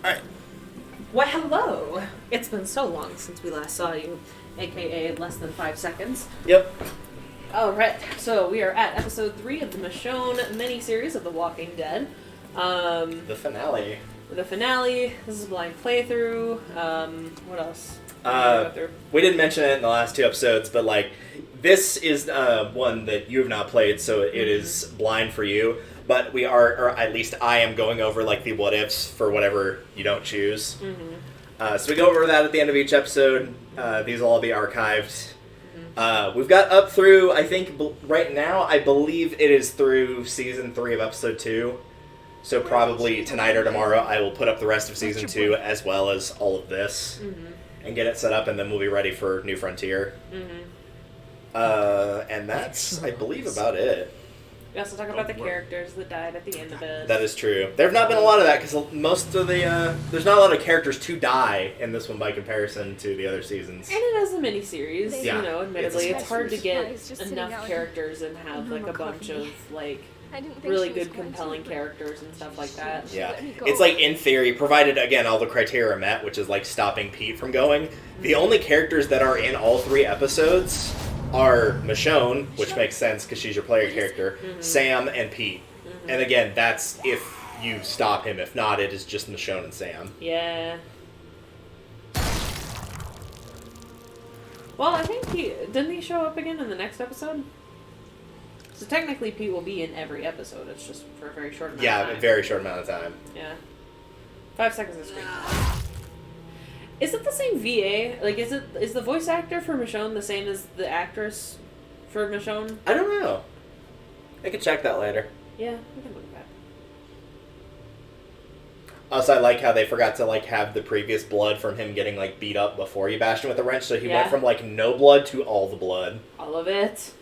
Alright. Why, hello! It's been so long since we last saw you, aka less than 5 seconds. Yep. Alright, so we are at episode 3 of the Michonne miniseries of The Walking Dead. The finale. The finale, this is a blind playthrough, what else? We didn't mention it in the last 2 episodes, but, like, this is one that you have not played, so it is blind for you. But we are, or at least I am, going over, like, the what-ifs for whatever you don't choose. So we go over that at the end of each episode. These will all be archived. We've got up through, I think, right now, I believe it is through Season 3 of Episode 2. So probably tonight or tomorrow I will put up the rest of Season 2 as well as all of this. And get it set up, and then we'll be ready for New Frontier. And that's, I believe, about it. We also talk about the characters that died at the end of it. That is true. There have not been a lot of that, because most of the, there's not a lot of characters to die in this one by comparison to the other seasons. And it is a miniseries, Yeah. you know, admittedly. It's hard to get Just enough characters and have, like, a bunch of, like, really good, compelling characters and stuff like that. Yeah. It's like, in theory, provided, again, all the criteria are met, which is, like, stopping Pete from going, the only characters that are in all 3 episodes are Michonne, which makes sense because she's your player character, Sam, and Pete. And again, that's if you stop him. If not, it is just Michonne and Sam. Yeah. Well, I think didn't he show up again in the next episode? So technically Pete will be in every episode, it's just for a very short amount of time. Yeah, a very short amount of time. Yeah. 5 seconds of screen time. Is it the same VA? Like, is the voice actor for Michonne the same as the actress for Michonne? I don't know. I can check that later. Yeah, we can look at that. Also, I like how they forgot to, like, have the previous blood from him getting, like, beat up before you bashed him with a wrench, so he went from, like, no blood to all the blood. All of it.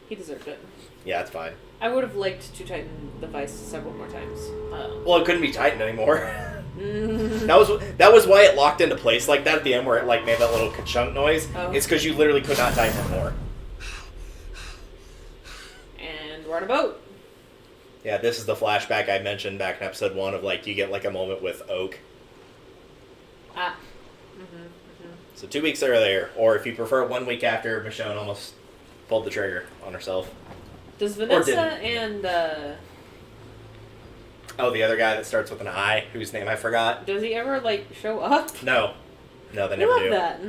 He deserved it. Yeah, it's fine. I would have liked to tighten the vice several more times. Well, it couldn't be tightened anymore. That was why it locked into place like that at the end, where it, like, made that little ka-chunk noise. Oh. It's because you literally could not tighten it more. And we're on a boat. Yeah, this is the flashback I mentioned back in episode 1 of, like, you get, like, a moment with Oak. So 2 weeks earlier, or if you prefer 1 week after, Michonne almost pulled the trigger on herself. Does Vanessa and, Oh, the other guy that starts with an I, whose name I forgot. does he ever, like, show up? No. No, they I never love do. that.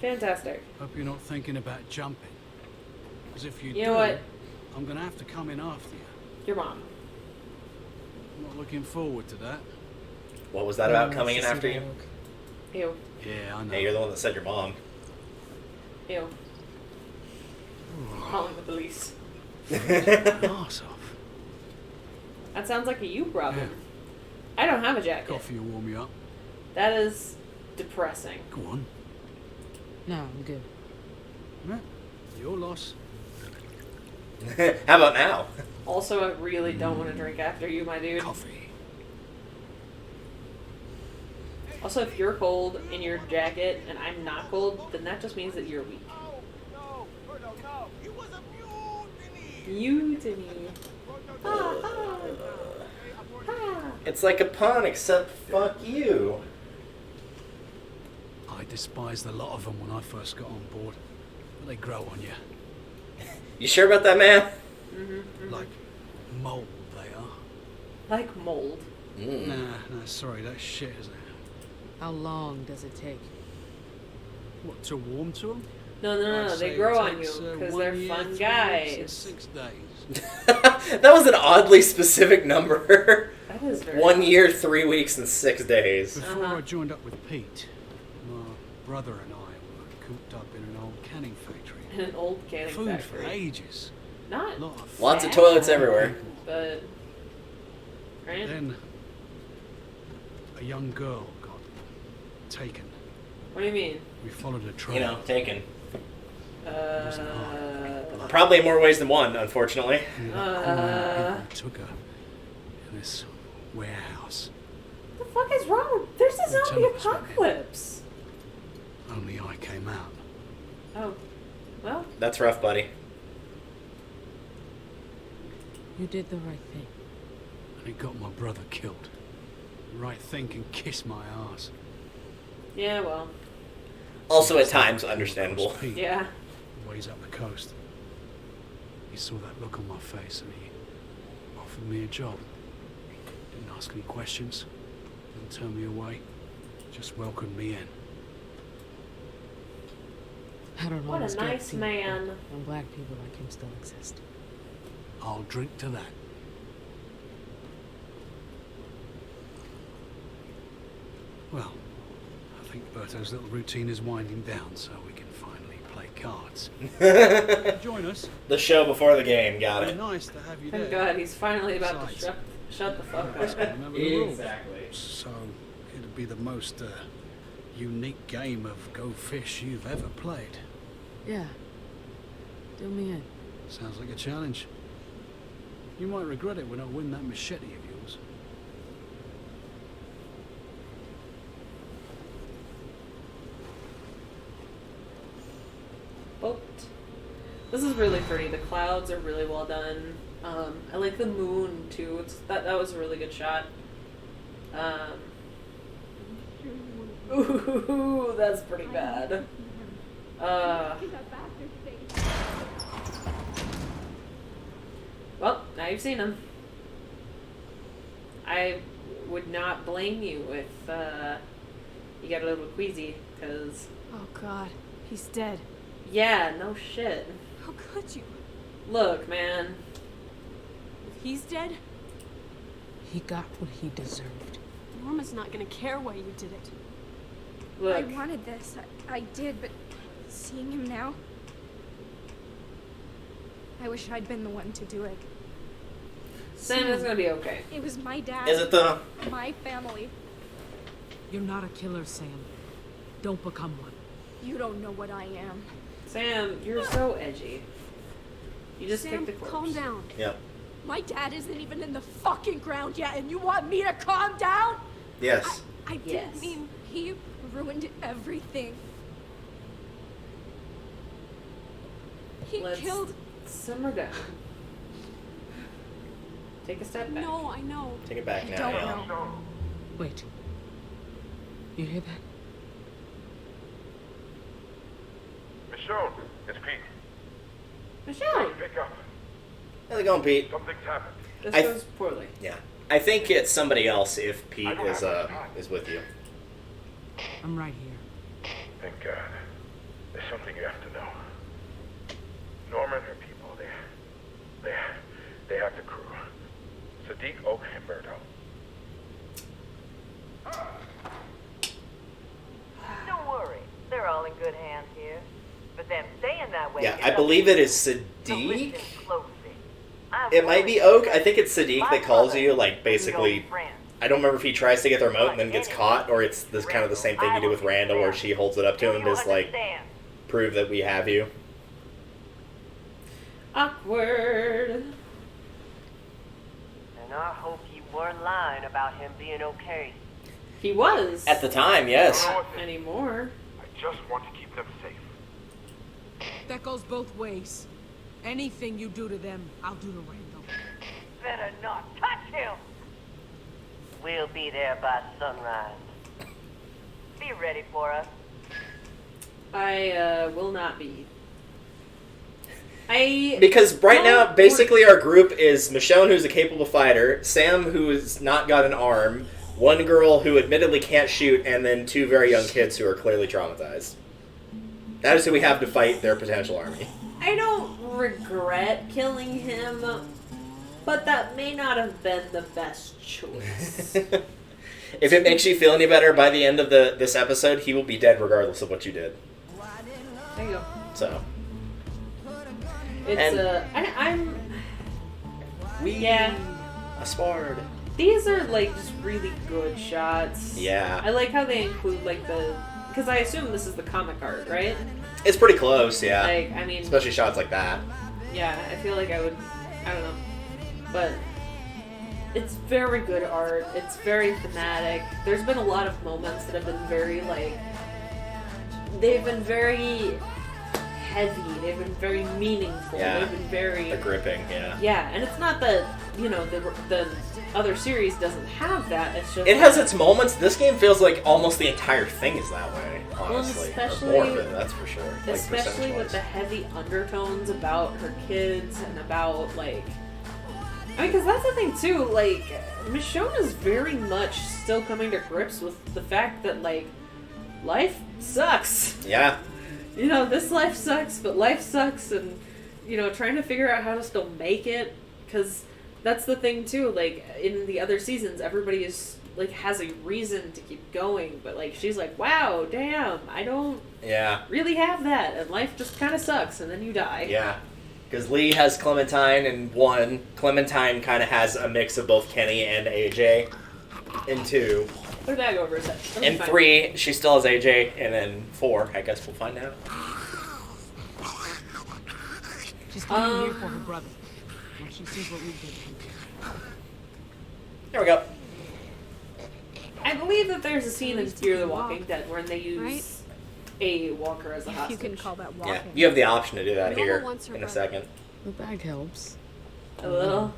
Fantastic. Hope you're not thinking about jumping. Because if you You know what? I'm going to have to come in after you. Your mom. I'm not looking forward to that. What was that about, coming in after you? Ew. Yeah, I know. Hey, you're the one that said your mom. Ew. Calling the police. Arse off. That sounds like a you problem. Yeah. I don't have a jacket. Coffee will warm you up. That is depressing. Go on. No, I'm good. Yeah, your loss. How about now? Also, I really don't want to drink after you, my dude. Coffee. Also, if you're cold in your jacket and I'm not cold, then that just means that you're weak. No, it was a mutiny. Mutiny. Ah. It's like a pun, except fuck you. I despised the lot of them when I first got on board. But they grow on you. You sure about that, man? Like mold, they are. Like mold. Nah, sorry, that's shit, isn't it? How long does it take? What, to warm to them? No, they grow on you because they're fun guys. 6 days. That was an oddly specific number. That is very 1 year, 3 weeks, and 6 days. Before I joined up with Pete, my brother and I were cooped up in an old canning factory. in an old canning Food factory. for ages. Not Lot of Lots of bad, toilets everywhere. but right. Then a young girl got taken. What do you mean? We followed a trail. You know, taken. Uh, Probably in more ways than one, unfortunately. People took her in this warehouse. What the fuck is wrong? There's a zombie Lieutenant was apocalypse. Only I came out. Oh, well. That's rough, buddy. You did the right thing. And it got my brother killed. the right thing can kiss my ass. Yeah, well, Also, at times, understandable. Pete, yeah. ways up the coast. He saw that look on my face and he offered me a job. Didn't ask any questions, didn't turn me away, just welcomed me in. I don't What a always get nice people man. when black people like him still exist. I'll drink to that. Well, I think Berto's little routine is winding down, so we can finally play cards. Join us. The show before the game, got It'd it. be nice to have you Thank there. God, he's finally about to Besides, shut the fuck Just up. gotta remember the rules. Exactly. So, it'd be the most unique game of Go Fish you've ever played. Yeah. Do me in. Sounds like a challenge. You might regret it when I win that machete of yours. Boat. This is really pretty. The clouds are really well done. I like the moon too. That was a really good shot. Ooh, that's pretty bad. Well, now you've seen him. I would not blame you if you got a little queasy, because... Oh God, he's dead. Yeah, no shit. How could you? Look, man. If he's dead, He got what he deserved. Norma's not gonna care why you did it. Look. I wanted this. I did, but seeing him now... I wish I'd been the one to do it. Sam is gonna be okay. It was my dad. Is it though? My family. You're not a killer, Sam. Don't become one. You don't know what I am. Sam, you're so edgy. You just Sam, picked the corpse. calm down. Yep. My dad isn't even in the fucking ground yet, and you want me to calm down? Yes. I didn't Yes. mean he ruined everything. He Let's killed... simmer down. Take a step back. No, I know. Take it back I now. don't yeah. know. Wait. You hear that? Michonne, it's Pete. Michelle, Pick up. How's it going, Pete? Something's happened. this I- goes poorly. Yeah. I think it's somebody else if Pete is with you. I'm right here. Thank God. There's something you have to know. Norma and her people, they have the crew. Sadiq, Oak, and Berto. Don't worry. They're all in good hands here. But them staying that way... Yeah, is I believe it is So Sadiq. listen closely. I'm It might be warning Oak. I think it's Sadiq that calls you, like, basically... your friend. I don't remember if he tries to get the remote and then gets caught, or it's this kind of the same thing you do with Randall, where she holds it up to him You to just, like, understand? prove that we have you. Awkward. And I hope you weren't lying about him being okay. He was. At the time, yes. Not anymore. I just want to keep them safe. That goes both ways. Anything you do to them, I'll do to Randall. Better not touch him. We'll be there by sunrise. Be ready for us. I will not be. Because right now, don't basically our group is Michonne, who's a capable fighter, Sam, who's not got an arm, one girl who admittedly can't shoot, and then two very young kids who are clearly traumatized. That is who we have to fight their potential army. I don't regret killing him, but that may not have been the best choice. If it makes you feel any better, by the end of this episode, he will be dead regardless of what you did. There you go. So. It's And- I'm We yeah. Aspard. These are like just really good shots. Yeah. I like how they include like because I assume this is the comic art, right? It's pretty close, yeah. Like I mean, Especially shots like that. yeah, I feel like I don't know, but it's very good art. It's very thematic. There's been a lot of moments that have been very like, they've been very heavy. They've been very meaningful. Yeah. They've been very The gripping, yeah. Yeah, and it's not that the other series doesn't have that. It's just It has its moments. This game feels like almost the entire thing is that way, honestly. especially- or more of it, that's for sure. Like, especially with percentage-wise. the heavy undertones about her kids and about like. I mean, because that's the thing too. Like, Michonne is very much still coming to grips with the fact that like life sucks. Yeah. This life sucks, but life sucks, and trying to figure out how to still make it, because that's the thing too. Like in the other seasons, everybody is like has a reason to keep going, but like she's like, wow, damn, I don't Yeah. really have that, and life just kind of sucks, and then you die. Yeah. Because Lee has Clementine in 1. Clementine kind of has a mix of both Kenny and AJ in 2. Put a bag over his head. That'll be In fine. 3, she still has AJ, and then 4, I guess we'll find out. She's coming here for her brother. When she sees what we did. There we go. I believe that there's a scene in Fear the Walking Dead where they use a walker as a If hostage. you can call that Yeah, walking. you have the option to do that Norma here wants her in a brother. second. The bag helps. A little.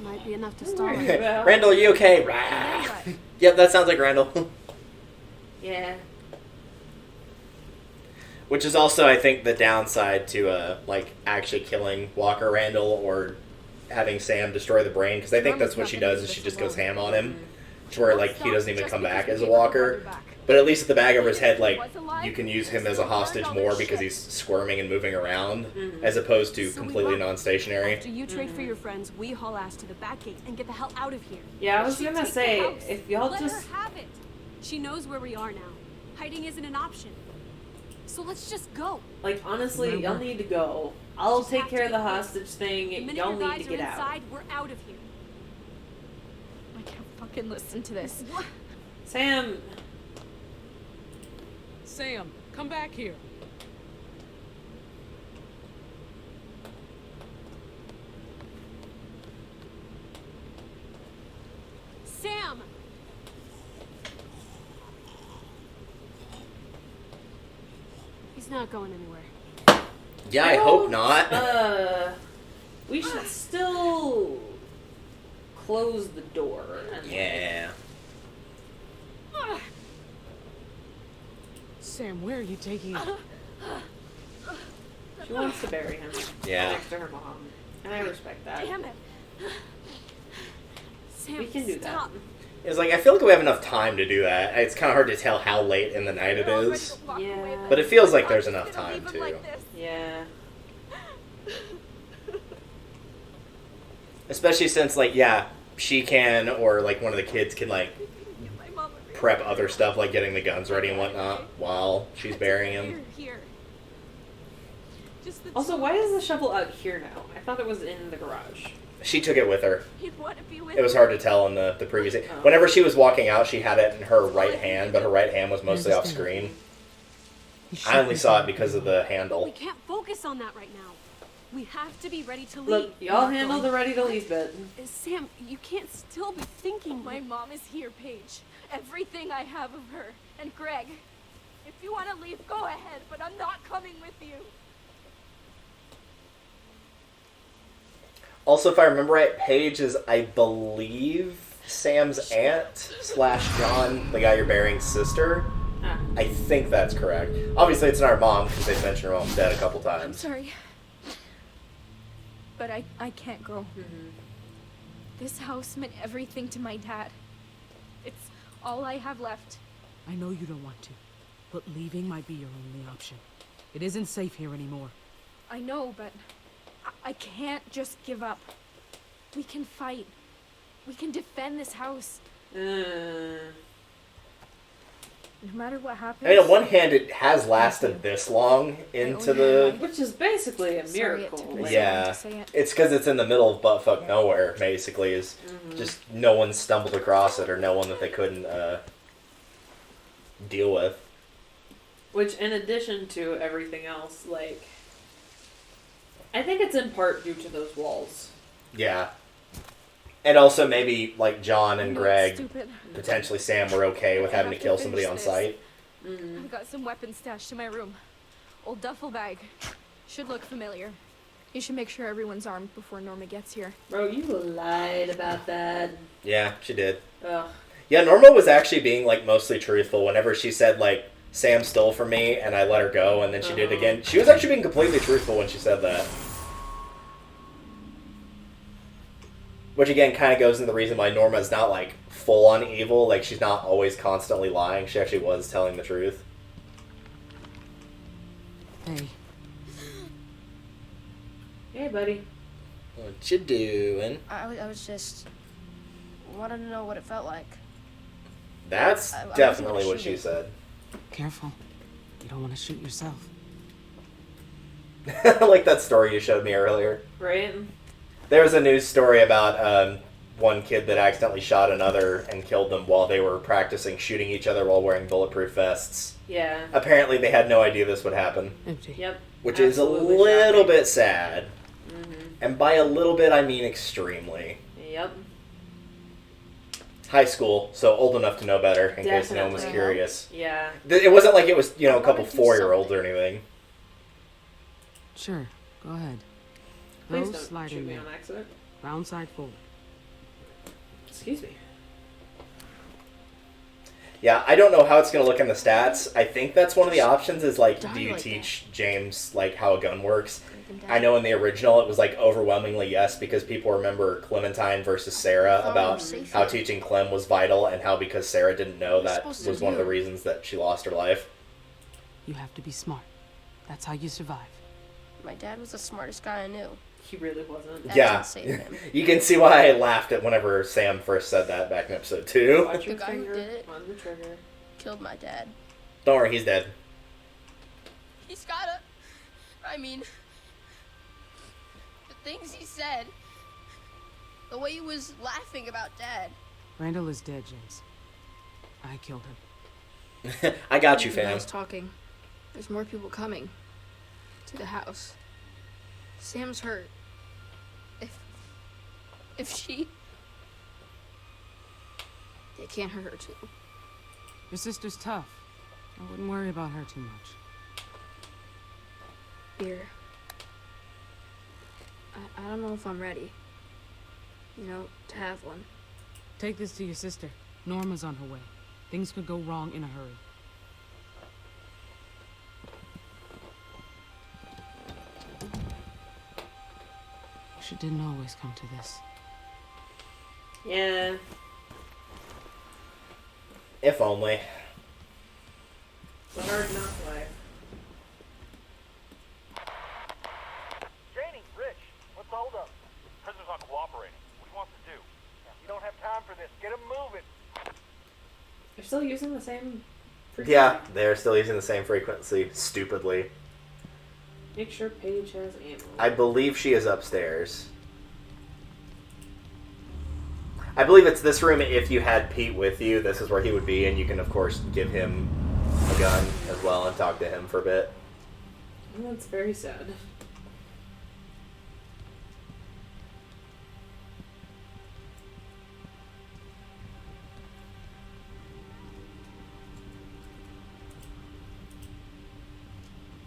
Might be enough to stall Right. her. Well- Randall, you okay? Rah. Yep, that sounds like Randall. Yeah. Which is also, I think, the downside to like actually killing Walker Randall or having Sam destroy the brain, because I think that's what she does is she just goes ham on him, to where like he doesn't even come back as a walker. But at least at the bag over his head, like you can use him as a hostage more because he's squirming and moving around, as opposed to So we completely walk. non-stationary. After you trade for your friends, we haul ass to the back gate and get the hell out of here. Yeah, I was She gonna takes the say, house. if y'all Let just- her have it. She knows where we are now. Hiding isn't an option. So let's just go. Like, honestly, y'all need to go. I'll Just take have care to of the get close. hostage The thing. minute Y'all your need guys to get are out. inside, we're out of here. I can't fucking listen to this. Sam, Sam, come back here. Sam! He's not going anywhere. Yeah, I hope not. We should still close the door. And Yeah. Sam, where are you taking it? She wants to bury him. Yeah. Next to her mom. And I respect that. Damn it. Sam, We can do that. stop. It's like, I feel like we have enough time to do that. It's kind of hard to tell how late in the night it is. Yeah. But it feels like there's enough time, too. Yeah. Especially since, like, yeah, she can, or, like, one of the kids can, like, prep other stuff, like getting the guns ready and whatnot, while she's burying him. Here. Just the Also, why is the shovel out here now? I thought it was in the garage. She took it with her. You'd want to be with It was hard to tell in the previous... Whenever she was walking out, she had it in her right hand, but her right hand was mostly off screen. I only saw it because of the We handle. can't focus on that right now. We have to be ready to leave. Look, y'all handle the ready to leave bit. Sam, you can't still be thinking. My mom is here, Paige. Everything I have of her. And Greg. If you want to leave, go ahead, but I'm not coming with you. Also, if I remember right, Paige is, I believe, Sam's aunt / John, the guy you're burying's sister. Ah. I think that's correct. Obviously, it's not her mom, because they've mentioned her mom's dead a couple I'm times. sorry. But I can't go. This house meant everything to my dad. It's all I have left. I know you don't want to, but leaving might be your only option. It isn't safe here anymore. I know, but I can't just give up. We can fight. We can defend this house. No matter what happens. I mean, on one hand, it has lasted this long into the... Which is basically a Sorry it miracle. took me Like, so long Yeah, to say it. it's because it's in the middle of buttfuck nowhere, basically, is just no one stumbled across it, or no one that they couldn't deal with. Which, in addition to everything else, like, I think it's in part due to those walls. Yeah. And also maybe, like, John and I know it's Greg, stupid. potentially Sam, were okay with I having to have to kill somebody on finish site. I've got some weapons stashed in my room. old duffel bag. Should look familiar. You should make sure everyone's armed before Norma gets here. Bro, you lied about that. Yeah, she did. Ugh. Yeah, Norma was actually being, like, mostly truthful whenever she said, like, Sam stole from me and I let her go, and then she did it again. She was actually being completely truthful when she said that. Which, again, kind of goes into the reason why Norma's not, like, full-on evil. Like, she's not always constantly lying. She actually was telling the truth. Hey, Hey, buddy. What you doing? I was just wanted to know what it felt like. That's I wasn't definitely gonna what shoot she it. said. careful. You don't want to shoot yourself. Like that story you showed me earlier. Right? There was a news story about one kid that accidentally shot another and killed them while they were practicing shooting each other while wearing bulletproof vests. Yeah. Apparently they had no idea this would happen. Empty. Yep. Which is a Absolutely little shocking. bit sad. And by a little bit, I mean extremely. Yep. High school, so old enough to know better, in case no one was Definitely. curious. Yeah. It wasn't like it was, a wanna couple do 4-year-olds or anything. Sure, go ahead. Please No don't sliding shoot me there. on accident. Round side forward. Excuse me. Yeah, I don't know how it's going to look in the stats. I think that's one of the options is, like, Die do you like teach James, like, how a gun works? Break them I down. know in the original it was, like, overwhelmingly yes, because people remember Clementine versus Sarah thought we about were safe how here. teaching Clem was vital and how because Sarah didn't know We're that supposed to was one of the do. reasons that she lost her life. You have to be smart. That's how you survive. My dad was the smartest guy I knew. He really wasn't. That Yeah. didn't save him. You can see why I laughed at whenever Sam first said that back in episode 2. Watch The your guy who finger did it. on the trigger. Killed my dad. Don't worry, he's dead. He's gotta. I mean, the things he said, the way he was laughing about dad. Randall is dead, James. I killed him. I got you, When I fam. was talking. There's more people coming to the house. Sam's hurt. If she, they can't hurt her too. Your sister's tough. I wouldn't worry about her too much. Here. I don't know if I'm ready. To have one. Take this to your sister. Norma's on her way. Things could go wrong in a hurry. Wish it didn't always come to this. Yeah. If only. It's a hard knock life. Janie, Rich, what's the holdup? Prisoner's not cooperating. What do you want to do? You don't have time for this. Get him moving. You're still using the same frequency? Yeah, they're still using the same frequency, stupidly. Make sure Paige has ammo. I believe she is upstairs. I believe it's this room. If you had Pete with you, this is where he would be, and you can, of course, give him a gun as well and talk to him for a bit. Oh, that's very sad.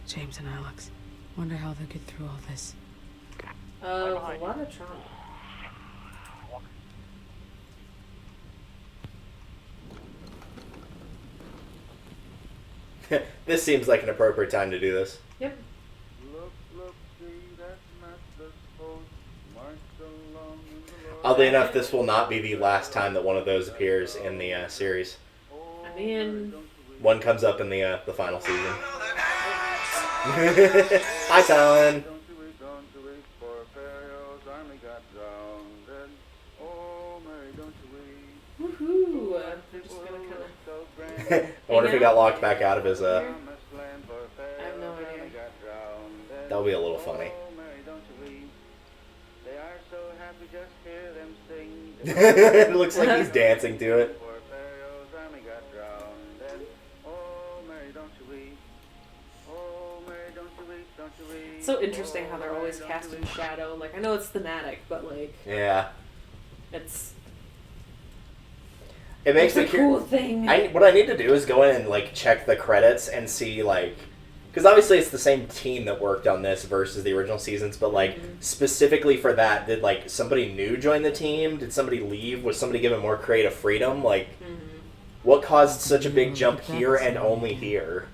James and Alex. Wonder how they'll get through all this. A lot of trauma. This seems like an appropriate time to do this. Yep. Oddly enough, this will not be the last time that one of those appears in the series. I mean, One comes up in the final season. Hi, Talon. woohoo! I'm just gonna kind of. I wonder if he got locked back out of his. I have no idea. That'll be a little funny. It looks like he's dancing to it. It's so interesting how they're always cast in shadow. Like, I know it's thematic, but like, Yeah. it's It makes a me cool thing. what I need to do is go in and like check the credits and see like Because obviously it's the same team that worked on this versus the original seasons, but like specifically for that, did like somebody new join the team? Did somebody leave? Was somebody given more creative freedom? Like, what caused such a big jump here and only here?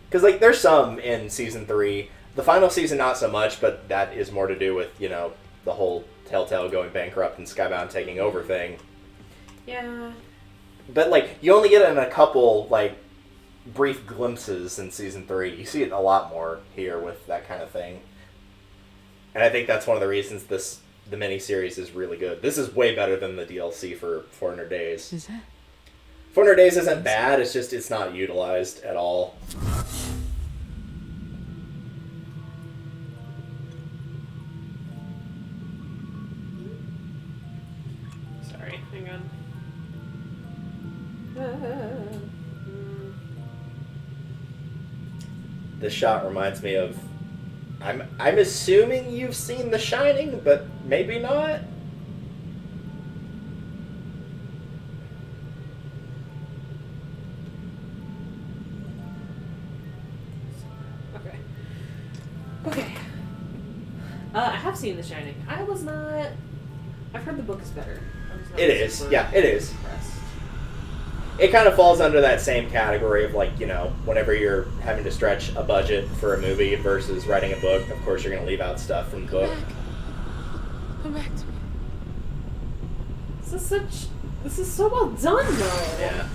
Because like there's some in season 3, the final season not so much, but that is more to do with the whole Telltale going bankrupt and Skybound taking over thing. Yeah. But like you only get it in a couple like brief glimpses in season 3. You see it a lot more here with that kind of thing. And I think that's one of the reasons the miniseries is really good. This is way better than the DLC for 400 Days. Is that? 400 Days isn't bad, it's just it's not utilized at all. Sorry, hang on. This shot reminds me of... I'm assuming you've seen The Shining, but maybe not? Okay. Okay. I have seen The Shining. I was not... I've heard the book is better. I was not It is. super Yeah, it is. impressed. It kind of falls under that same category of, like, whenever you're having to stretch a budget for a movie versus writing a book, of course you're going to leave out stuff from the book. Come back to me. This is so well done, though. Yeah.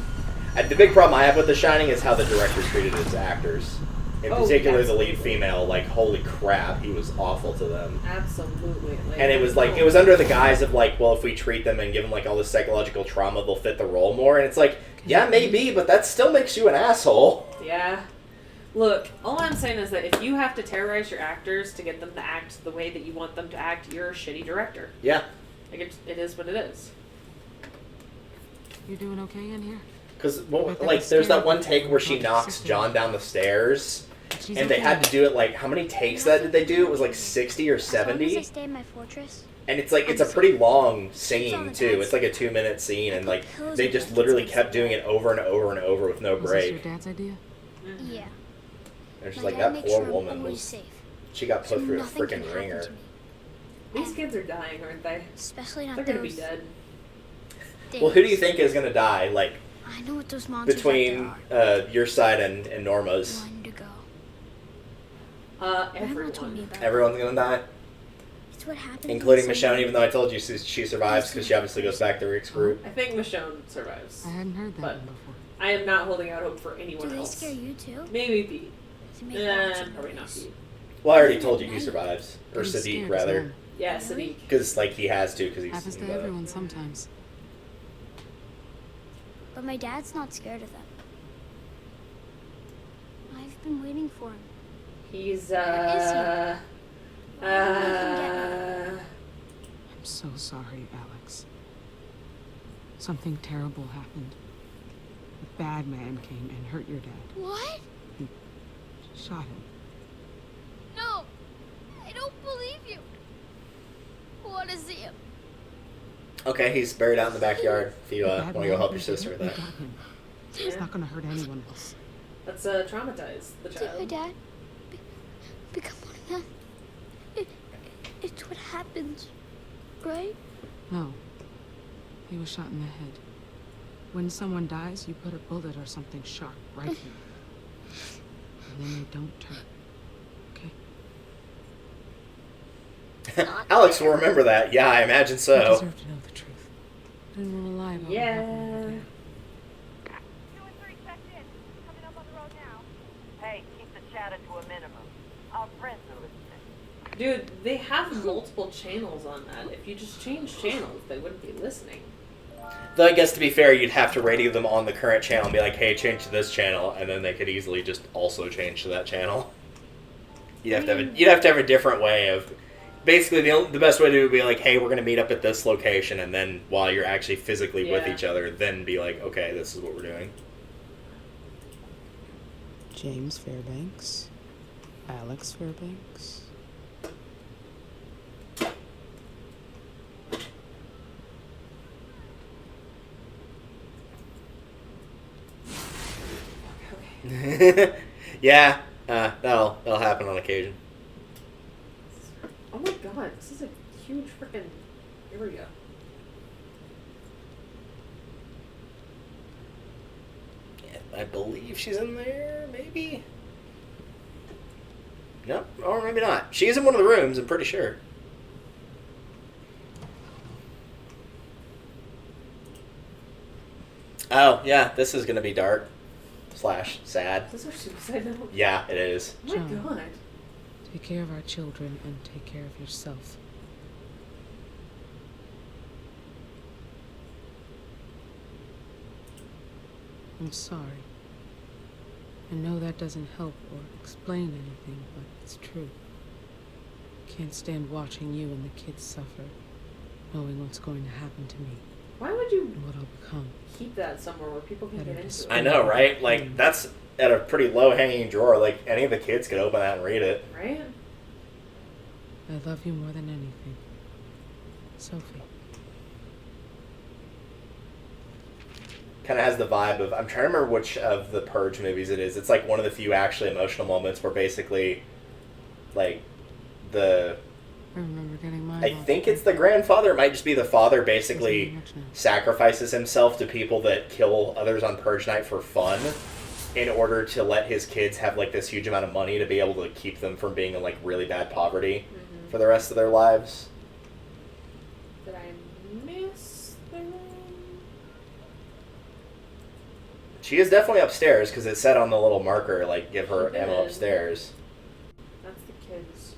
The big problem I have with The Shining is how the directors treated his actors. In particular, the lead female, like, holy crap, he was awful to them. Absolutely. Like, And it was like, it was under the guise of like, well, if we treat them and give them like all this psychological trauma, they'll fit the role more. And it's like, yeah, maybe, but that still makes you an asshole. Yeah. Look, all I'm saying is that if you have to terrorize your actors to get them to act the way that you want them to act, you're a shitty director. Yeah. Like, it is what it is. You doing okay in here? Because, like, there's that one take where she knocks John down the stairs, and they had to do it, like, how many takes did they do? It was like 60 or 70? As long as I stay in my fortress. And it's like, it's a pretty long scene, too. It's like a 2-minute scene, and like, they just literally kept doing it over and over and over with no Was this your break. dad's idea? Yeah. They're just My like, dad that makes poor sure I'm woman always was, safe. she got put So through a nothing can freaking happen ringer. to me. These kids are dying, aren't they? Especially not They're those. gonna be dead. Well, who do you think is gonna die, like, I know what those monsters between out there are. your side and Norma's? One to go. Everyone. told me about Everyone's gonna die? It's what happened. Including when Michonne, someone- even though I told you she survives because she obviously goes back to Rick's group. I think Michonne survives. I hadn't heard that But one before. I am not holding out hope for anyone Do they else. scare you too? Maybe Pete. To make watching Probably not movies. Pete. Well, I already told you he survives. Or Getting Sadiq, scared is rather. normal. Yeah, Sadiq. Because, like, he has to, because he's... Happens to everyone sometimes. But my dad's not scared of them. I've been waiting for him. He's, Where I'm so sorry, Alex. Something terrible happened. A bad man came and hurt your dad. What? Shot him. No! I don't believe you! I want to see him. Okay, he's buried out in the backyard if you The want bad to man go help who your sister with hurt that. me got him. He's not gonna hurt anyone else. Let's traumatize the Did my child. dad become one of them? It's what happens, right? No. He was shot in the head. When someone dies, you put a bullet or something sharp right here. And then they don't turn. Okay? Alex will remember that. Yeah, I imagine You so. deserve to know the truth. I didn't want to lie about what happened. Yeah. 2 and 3 checked in. Coming up on the road now. Hey, keep the chatter to a minimum. Our friends are listening. Dude, they have multiple channels on that. If you just change channels, they wouldn't be listening. Though I guess to be fair, you'd have to radio them on the current channel and be like, hey, change to this channel, and then they could easily just also change to that channel. You'd have to have a different way of... Basically, the best way to do it would be like, hey, we're going to meet up at this location, and then while you're actually physically with Yeah. each other, then be like, okay, this is what we're doing. James Fairbanks. Alex Fairbanks. Yeah, that'll happen on occasion. Oh my god, this is a huge freaking area. I believe she's in there, maybe? No, or maybe not. She's in one of the rooms, I'm pretty sure. Oh, yeah, this is going to be dark / sad. Is this our suicide note? Yeah, it is. Oh my John. god. Take care of our children and take care of yourself. I'm sorry. I know that doesn't help or explain anything, but it's true. Can't stand watching you and the kids suffer, knowing what's going to happen to me Why would you and what I'll become. keep that somewhere where people can get into I it? know, right? Like, that's at a pretty low-hanging drawer. Like, any of the kids could open that and read it. Right? I love you more than anything. Sophie. Kind of has the vibe of, I'm trying to remember which of the Purge movies it is. It's like one of the few actually emotional moments where basically, like, I remember getting mine. I think it's the grandfather, it might just be the father, basically sacrifices himself to people that kill others on Purge night for fun in order to let his kids have, like, this huge amount of money to be able to keep them from being in, like, really bad poverty for the rest of their lives. Did I miss the room? She is definitely upstairs, because it said on the little marker, like, give her She ammo did. upstairs. That's the kids.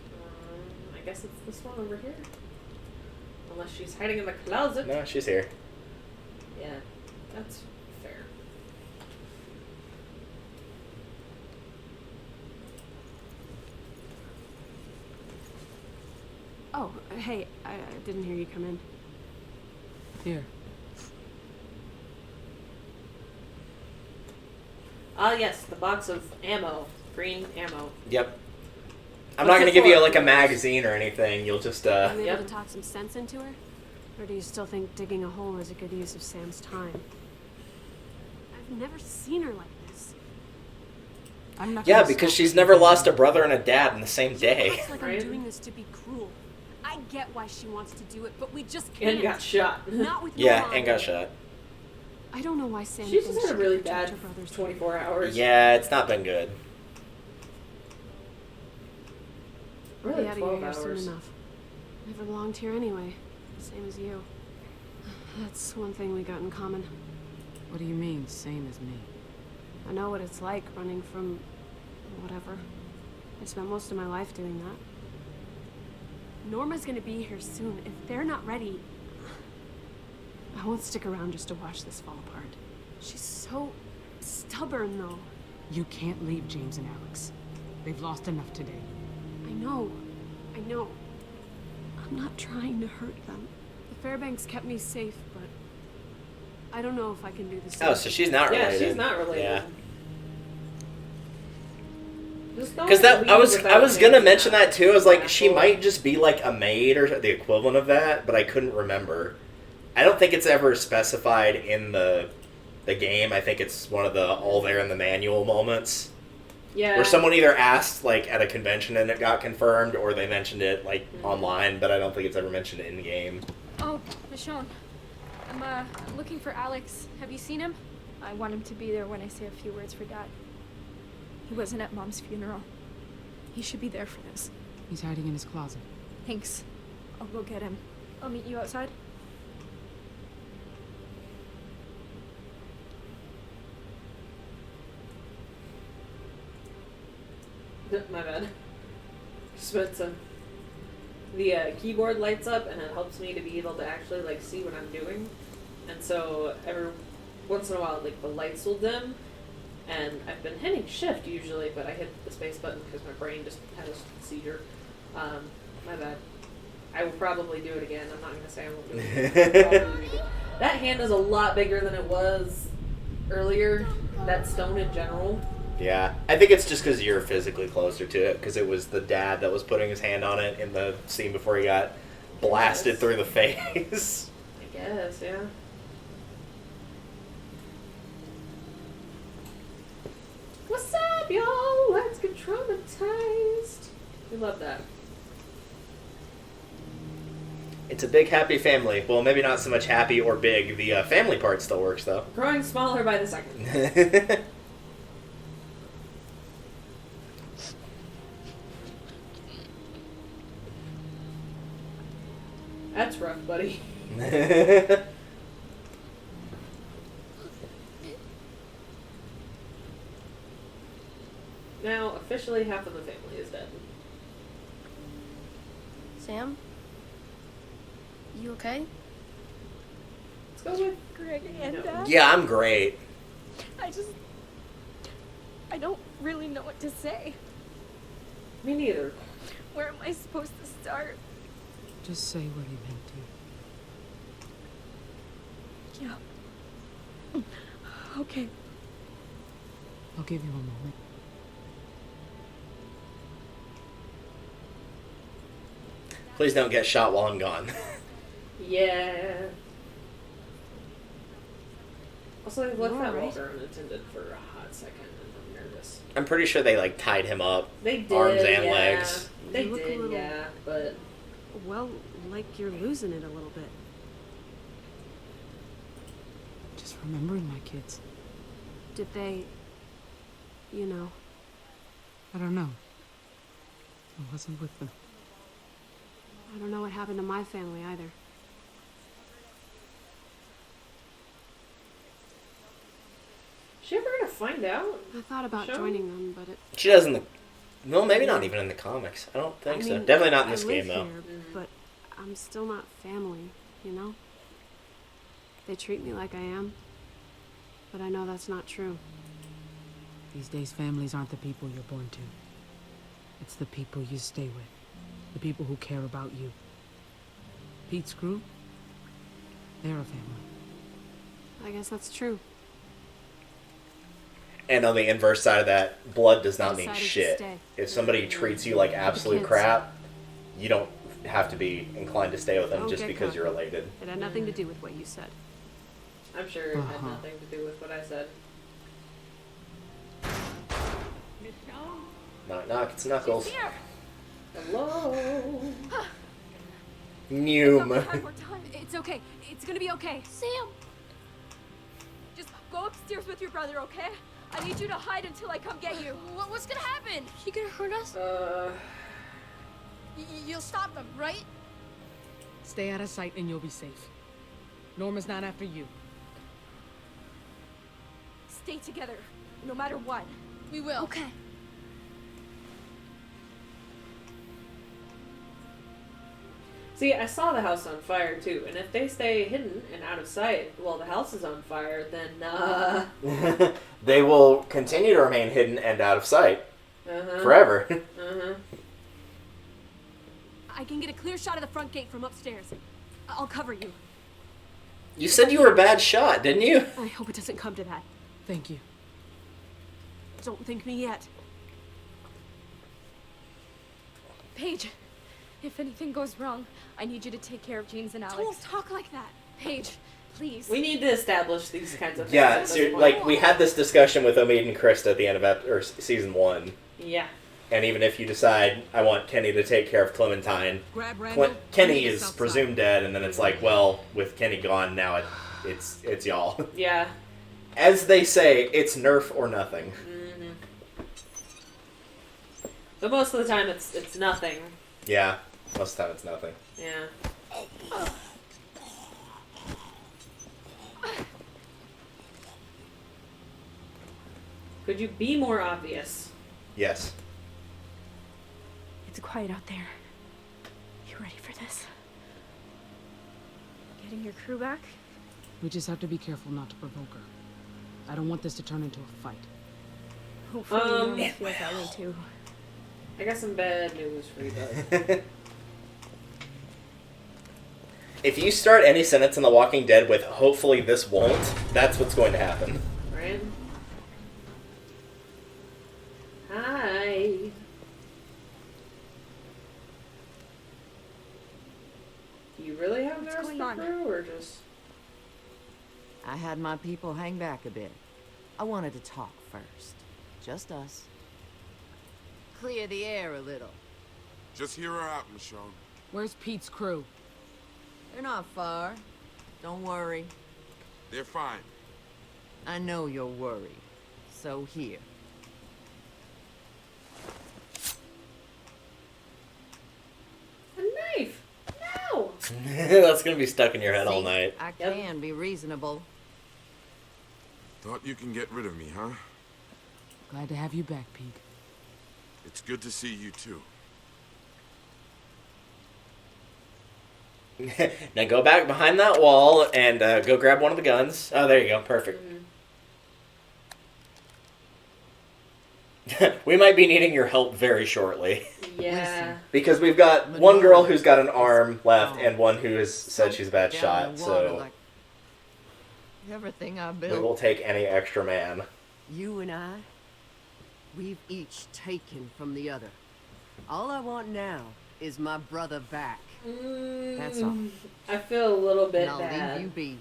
I guess it's this one over here. Unless she's hiding in the closet. No, she's here. Yeah, that's fair. Oh, hey, I didn't hear you come in. Here. Ah, yes, the box of ammo. Green ammo. Yep. I'm What's not going to it give you, for? like, a magazine or anything. You'll just, Are you Yep. able to talk some sense into her? Or do you still think digging a hole is a good use of Sam's time? I've never seen her like this. I'm not Yeah, gonna because stop she's you never from lost a doing brother and a dad in the same She day. acts like Right. I'm doing this to be cruel. I get why she wants to do it, but we just can't. And got shot. Not with Yeah, Michonne. and got shot. I don't know why Sam She's thinks just had she a really can protect bad her brothers. 24 hours. Yeah, it's not been good. I'll Really, be out of 12 here soon hours. enough. Never belonged here anyway. Same as you. That's one thing we got in common. What do you mean, same as me? I know what it's like running from whatever. I spent most of my life doing that. Norma's gonna be here soon. If they're not ready, I won't stick around just to watch this fall apart. She's so stubborn, though. You can't leave James and Alex. They've lost enough today. I know. I'm not trying to hurt them. The Fairbanks kept me safe, but I don't know if I can do the same. Oh, so she's not Yeah, related. she's not related. Yeah. Because Because I was gonna mention that too. I was like, she might just be like a maid or the equivalent of that, but I couldn't remember. I don't think it's ever specified in the game. I think it's one of the all there in the manual moments. Yeah. Where someone either asked like at a convention and it got confirmed, or they mentioned it like online, but I don't think it's ever mentioned in game. Oh, Michonne. I'm looking for Alex. Have you seen him? I want him to be there when I say a few words for Dad. He wasn't at Mom's funeral. He should be there for this. He's hiding in his closet. Thanks. I'll go get him. I'll meet you outside. My bad. Spent some. The keyboard lights up and it helps me to be able to actually like see what I'm doing. And so every once in a while, like the lights will dim. And I've been hitting shift usually, but I hit the space button because my brain just had a seizure. My bad. I will probably do it again. I'm not going to say I won't do it. I'll probably redo it. That hand is a lot bigger than it was earlier. That stone in general. Yeah, I think it's just because you're physically closer to it, because it was the dad that was putting his hand on it in the scene before he got blasted through the face. I guess, yeah. What's up, y'all? traumatized. We love that. It's a big, happy family. Well, maybe not so much happy or big. The family part still works, though. Growing smaller by the second. That's rough, buddy. Now, officially, half of the family is dead. Sam? You okay? Let's go with Greg and Dad? Yeah, I'm great. I don't really know what to say. Me neither. Where am I supposed to start? Just say what he meant to. Yeah. Okay. I'll give you a moment. Please don't get shot while I'm gone. Yeah. Also, I left You that alright? walker unattended for a hot second, and I'm nervous. I'm pretty sure they, like, tied him up. They did, Arms and yeah. legs. They You look a did, little- yeah, but... Well, like you're losing it a little bit. Just remembering my kids. Did they, you know? I don't know. I wasn't with them. I don't know what happened to my family either. Is she ever gonna find out? I thought about Sure. joining them, but it. She does in the... Well, maybe not even in the comics. I don't think I so. mean, Definitely not in I this live game, though. here, but I'm still not family, you know? They treat me like I am, but I know that's not true. These days, families aren't the people you're born to. It's the people you stay with. The people who care about you. Pete's crew, they're a family. I guess that's true. And on the inverse side of that, blood does not I mean decided to shit. stay. If somebody treats you like absolute kids. crap, you don't have to be inclined to stay with them Don't just get because you're cocky. related. It had nothing to do with what you said. I'm sure it had Uh-huh. nothing to do with what I said. Knock, knock, it's Knuckles. Here! Hello? Noom. One more time. It's okay. It's gonna be okay. Sam! Just go upstairs with your brother, okay? I need you to hide until I come get you. What's gonna happen? She gonna hurt us? You'll stop them, right? Stay out of sight and you'll be safe. Norma's not after you. Stay together, no matter what. We will. Okay. See, I saw the house on fire too, and if they stay hidden and out of sight while the house is on fire, then They will continue to remain hidden and out of sight forever. I can get a clear shot of the front gate from upstairs. I'll cover you. You said you were a bad shot, didn't you? I hope it doesn't come to that. Thank you. Don't thank me yet. Paige, If anything goes wrong, I need you to take care of James and Alex. don't talk like that. Paige, please. we need to establish these kinds of things. Yeah, at this so, point. like, we had this discussion with Omid and Krista at the end of season 1. Yeah. And even if you decide, I want Kenny to take care of Clementine, Grab Randall. Kenny is presumed dead, and then it's like, well, with Kenny gone, now it's y'all. Yeah. As they say, it's nerf or nothing. But most of the time it's nothing. Yeah, most of the time it's nothing. Yeah. Could you be more obvious? Yes. It's quiet out there. You ready for this? Getting your crew back? We just have to be careful not to provoke her. I don't want this to turn into a fight. Hopefully Norma it feels that way too. I got some bad news for you, bud. If you start any sentence in The Walking Dead with "hopefully this won't," that's what's going to happen. Right? Hi. Do you really have What's nurse going for on? crew, or just... I had my people hang back a bit. I wanted to talk first. Just us. clear the air a little. Just hear her out, Michonne. Where's Pete's crew? They're not far. Don't worry. They're fine. I know you're worried. So here. A knife! No! That's gonna be stuck in your head all See, night. I can be reasonable. Thought you can get rid of me, huh? Glad to have you back, Pete. It's good to see you too. Now go back behind that wall and go grab one of the guns. Oh, there you go. Perfect. We might be needing your help very shortly. Yeah. Because we've got one girl who's got an arm left and one who has said she's a bad shot, so Like everything I we built. will take any extra man. You and I, we've each taken from the other. All I want now is my brother back. That's all. I feel a little bit And I'll bad. leave you be.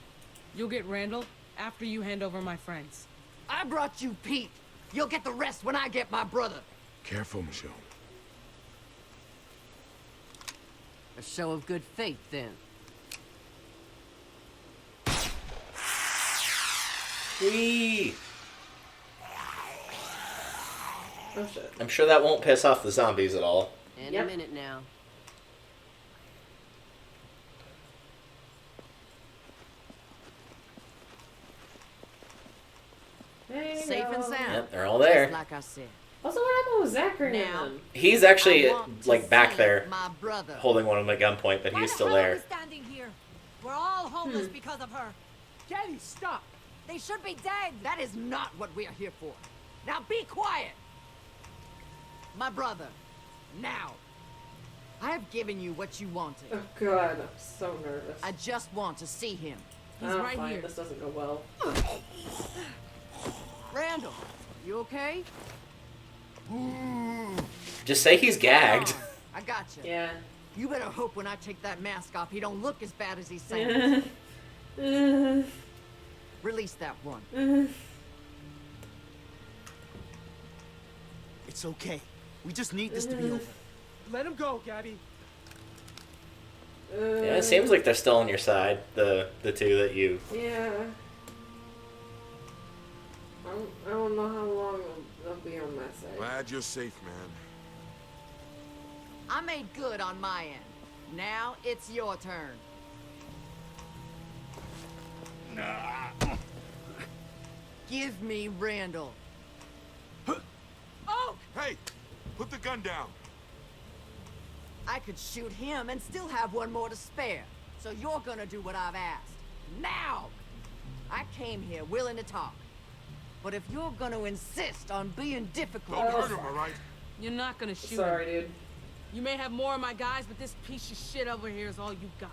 You'll get Randall after you hand over my friends. I brought you Pete. You'll get the rest when I get my brother. Careful, Michonne. A show of good faith, then. Whee! Oh shit. I'm sure that won't piss off the zombies at all. Any minute now. There you Safe go. and sound. Yep, they're all there. Just like I said. Also, what happened with Zachary Now, then? He's actually I want to like back see there, my brother. holding one of them at gunpoint, but he's still there. Standing here. We're all homeless because of her. Jenny, stop! They should be dead! That is not what we are here for. Now be quiet! My brother, now. I have given you what you wanted. Oh god, I'm so nervous. I just want to see him. He's right here. This doesn't go well. Randall, you okay? Just say he's gagged. I got you. Yeah. You better hope when I take that mask off, he don't look as bad as he sounds. Release that one. It's okay. We just need this to be over. Let him go, Gabby. Yeah, it seems like they're still on your side, the two that you... Yeah. I don't know how long they'll be on my side. Glad you're safe, man. I made good on my end. Now it's your turn. Give me Randall. Oh! Hey! Put the gun down. I could shoot him and still have one more to spare. So you're gonna do what I've asked. Now! I came here willing to talk. But if you're gonna insist on being difficult... Don't hurt him, all right? You're not gonna shoot Sorry, him. dude. You may have more of my guys, but this piece of shit over here is all you got.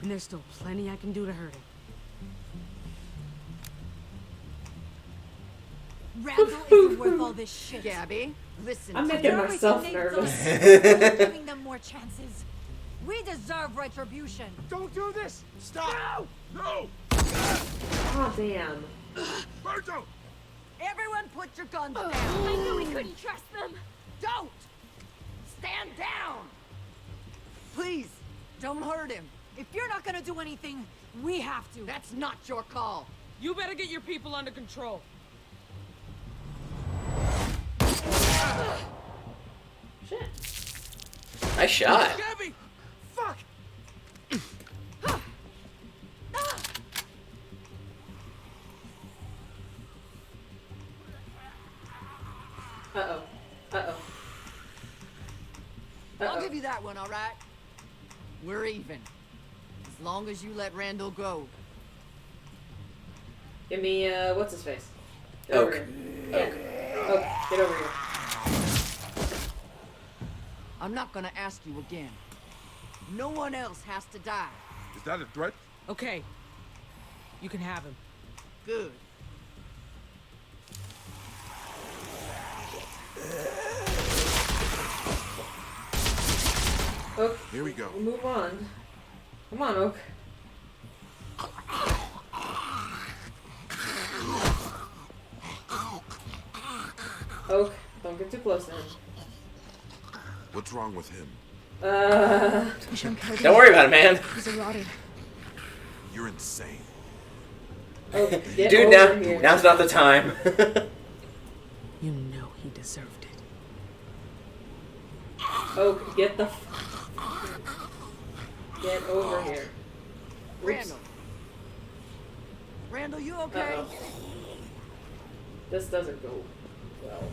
And there's still plenty I can do to hurt him. Randall isn't worth all this shit. Gabby, listen I'm to making me. myself nervous. Giving them more chances. We deserve retribution. Don't do this! Stop! No! Oh damn. Berto! Everyone put your guns down. I knew we couldn't trust them. Don't! Stand down! Please, don't hurt him. If you're not gonna do anything, we have to. That's not your call. You better get your people under control. Shit. Nice shot. Gabby! Fuck! Uh-oh. Uh-oh. I'll give you that one, all right? We're even. As long as you let Randall go. Give me, what's his face? Get Oak. over here. Yeah. Oak, get over here. I'm not gonna ask you again. No one else has to die. Is that a threat? Okay. You can have him. Good. Oak. Here we go. Move on. Come on, Oak. Oak, don't get too close to him. What's wrong with him? Don't worry about it, man. He's eroded. You're insane. Oh, dude, now's not the time. You know he deserved it. Oh, get over here. Randall. Randall, you okay? Uh-oh. This doesn't go well.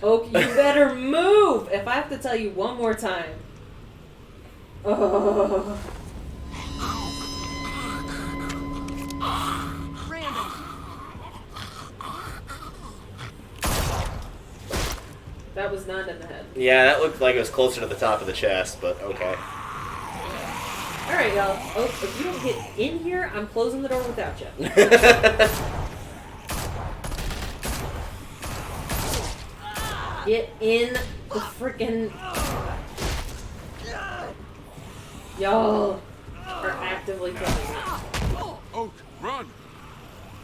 Oak, you better move! If I have to tell you one more time. Oh. Randall. That was not in the head. Yeah, that looked like it was closer to the top of the chest, but okay. Alright, y'all. Oh, if you don't get in here, I'm closing the door without you. Get in the frickin'... Y'all are actively killing me. Oak, run!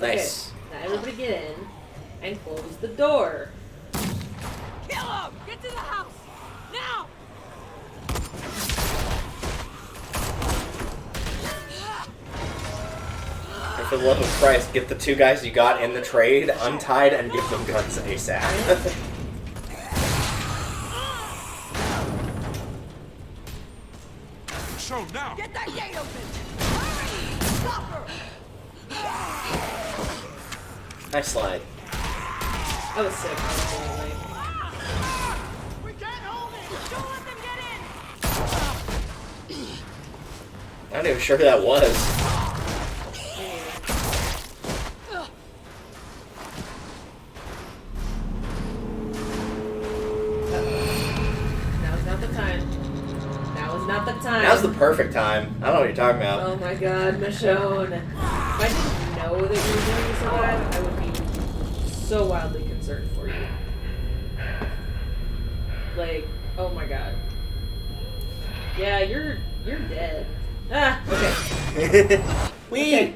Nice. Okay, now everybody get in and close the door. Kill him! Get to the house! Now! And for the love of Christ, get the 2 guys you got in the trade untied and give them guns ASAP. Show now! Get that gate open! Hurry! Stop her! Nice slide. I was sick. We can't hold it! Don't let them get in! I'm not even sure who that was. Now's not the time. Now is not the time. Now's the perfect time. I don't know what you're talking about. Oh my god, Michonne. If I didn't know that you were going to survive, I would be so wildly concerned for you. Like, oh my god. Yeah, you're dead. Ah, okay. Wee! Okay.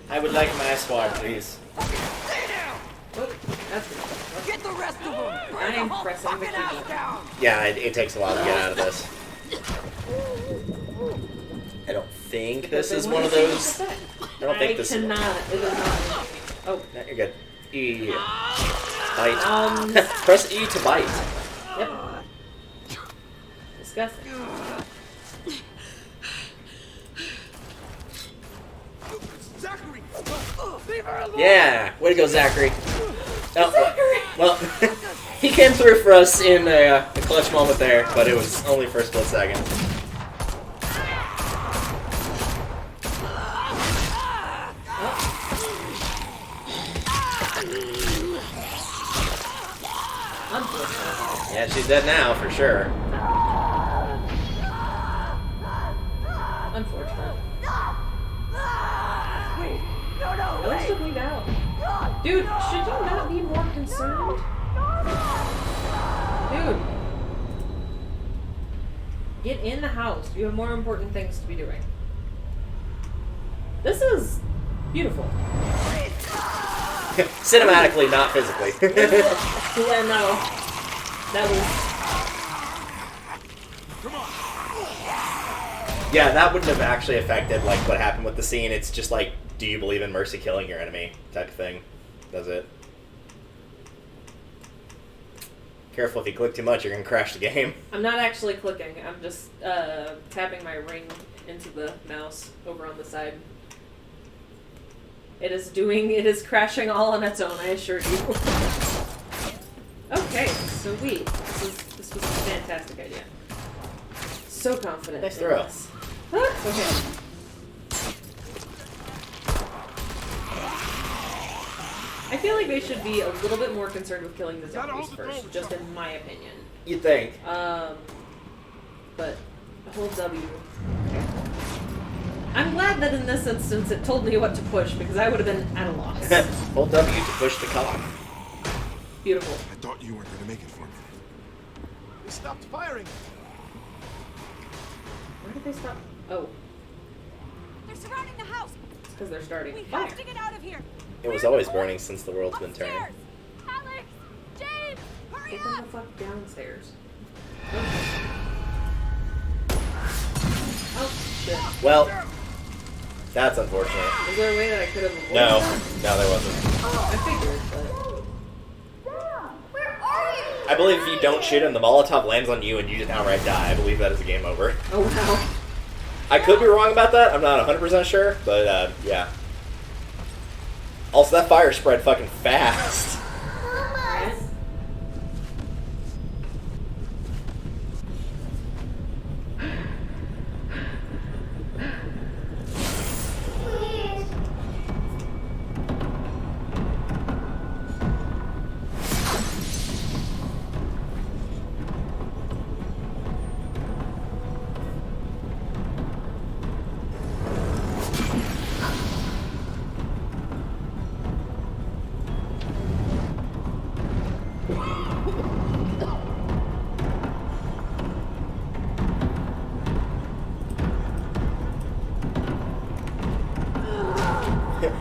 I would like my sword, please. Oh, that's good. Get the rest of them! I am pressing the key. Down! Yeah, it takes a while to get out of this. I don't think this is one of those. I don't think this is. It is not. Oh, No, you're good. E. Bite. Press E to bite. Yep. Disgusting. Zachary! Yeah, way to go, Zachary. Oh, well, he came through for us in a clutch moment there, but it was only for a split second. Yeah, she's dead now, for sure. Unfortunate. Wait! No, At least it bleed out. Dude, should you not be more concerned? Dude. Get in the house. You have more important things to be doing. This is beautiful. Cinematically, not physically. Yeah, no. That was... Yeah, that wouldn't have actually affected like what happened with the scene. It's just like, do you believe in mercy killing your enemy type of thing. Does it? Careful, if you click too much, you're gonna crash the game. I'm not actually clicking. I'm just tapping my ring into the mouse over on the side. It is crashing all on its own, I assure you. Okay, sweet. This was a fantastic idea. So confident. Nice throw. Okay. I feel like they should be a little bit more concerned with killing the zombies first, just in my opinion. You'd think. But hold W. Okay. I'm glad that in this instance it told me what to push because I would have been at a loss. Hold W to push the cock. Beautiful. I thought you weren't going to make it for me. They stopped firing. Where did they stop? Oh. They're surrounding the house. Because they're starting We a fire. have to get out of here. It was always burning since the world's been turning. Alex! James! Hurry Get up! them the fuck downstairs. Oh, shit. Well, that's unfortunate. Is there a way that I could have avoided No, that? no, there wasn't. I figured, but... I believe if you don't shoot him, the Molotov lands on you and you just outright die. I believe that is a game over. Oh, wow. I could be wrong about that. I'm not 100% sure, but yeah. Also, that fire spread fucking fast.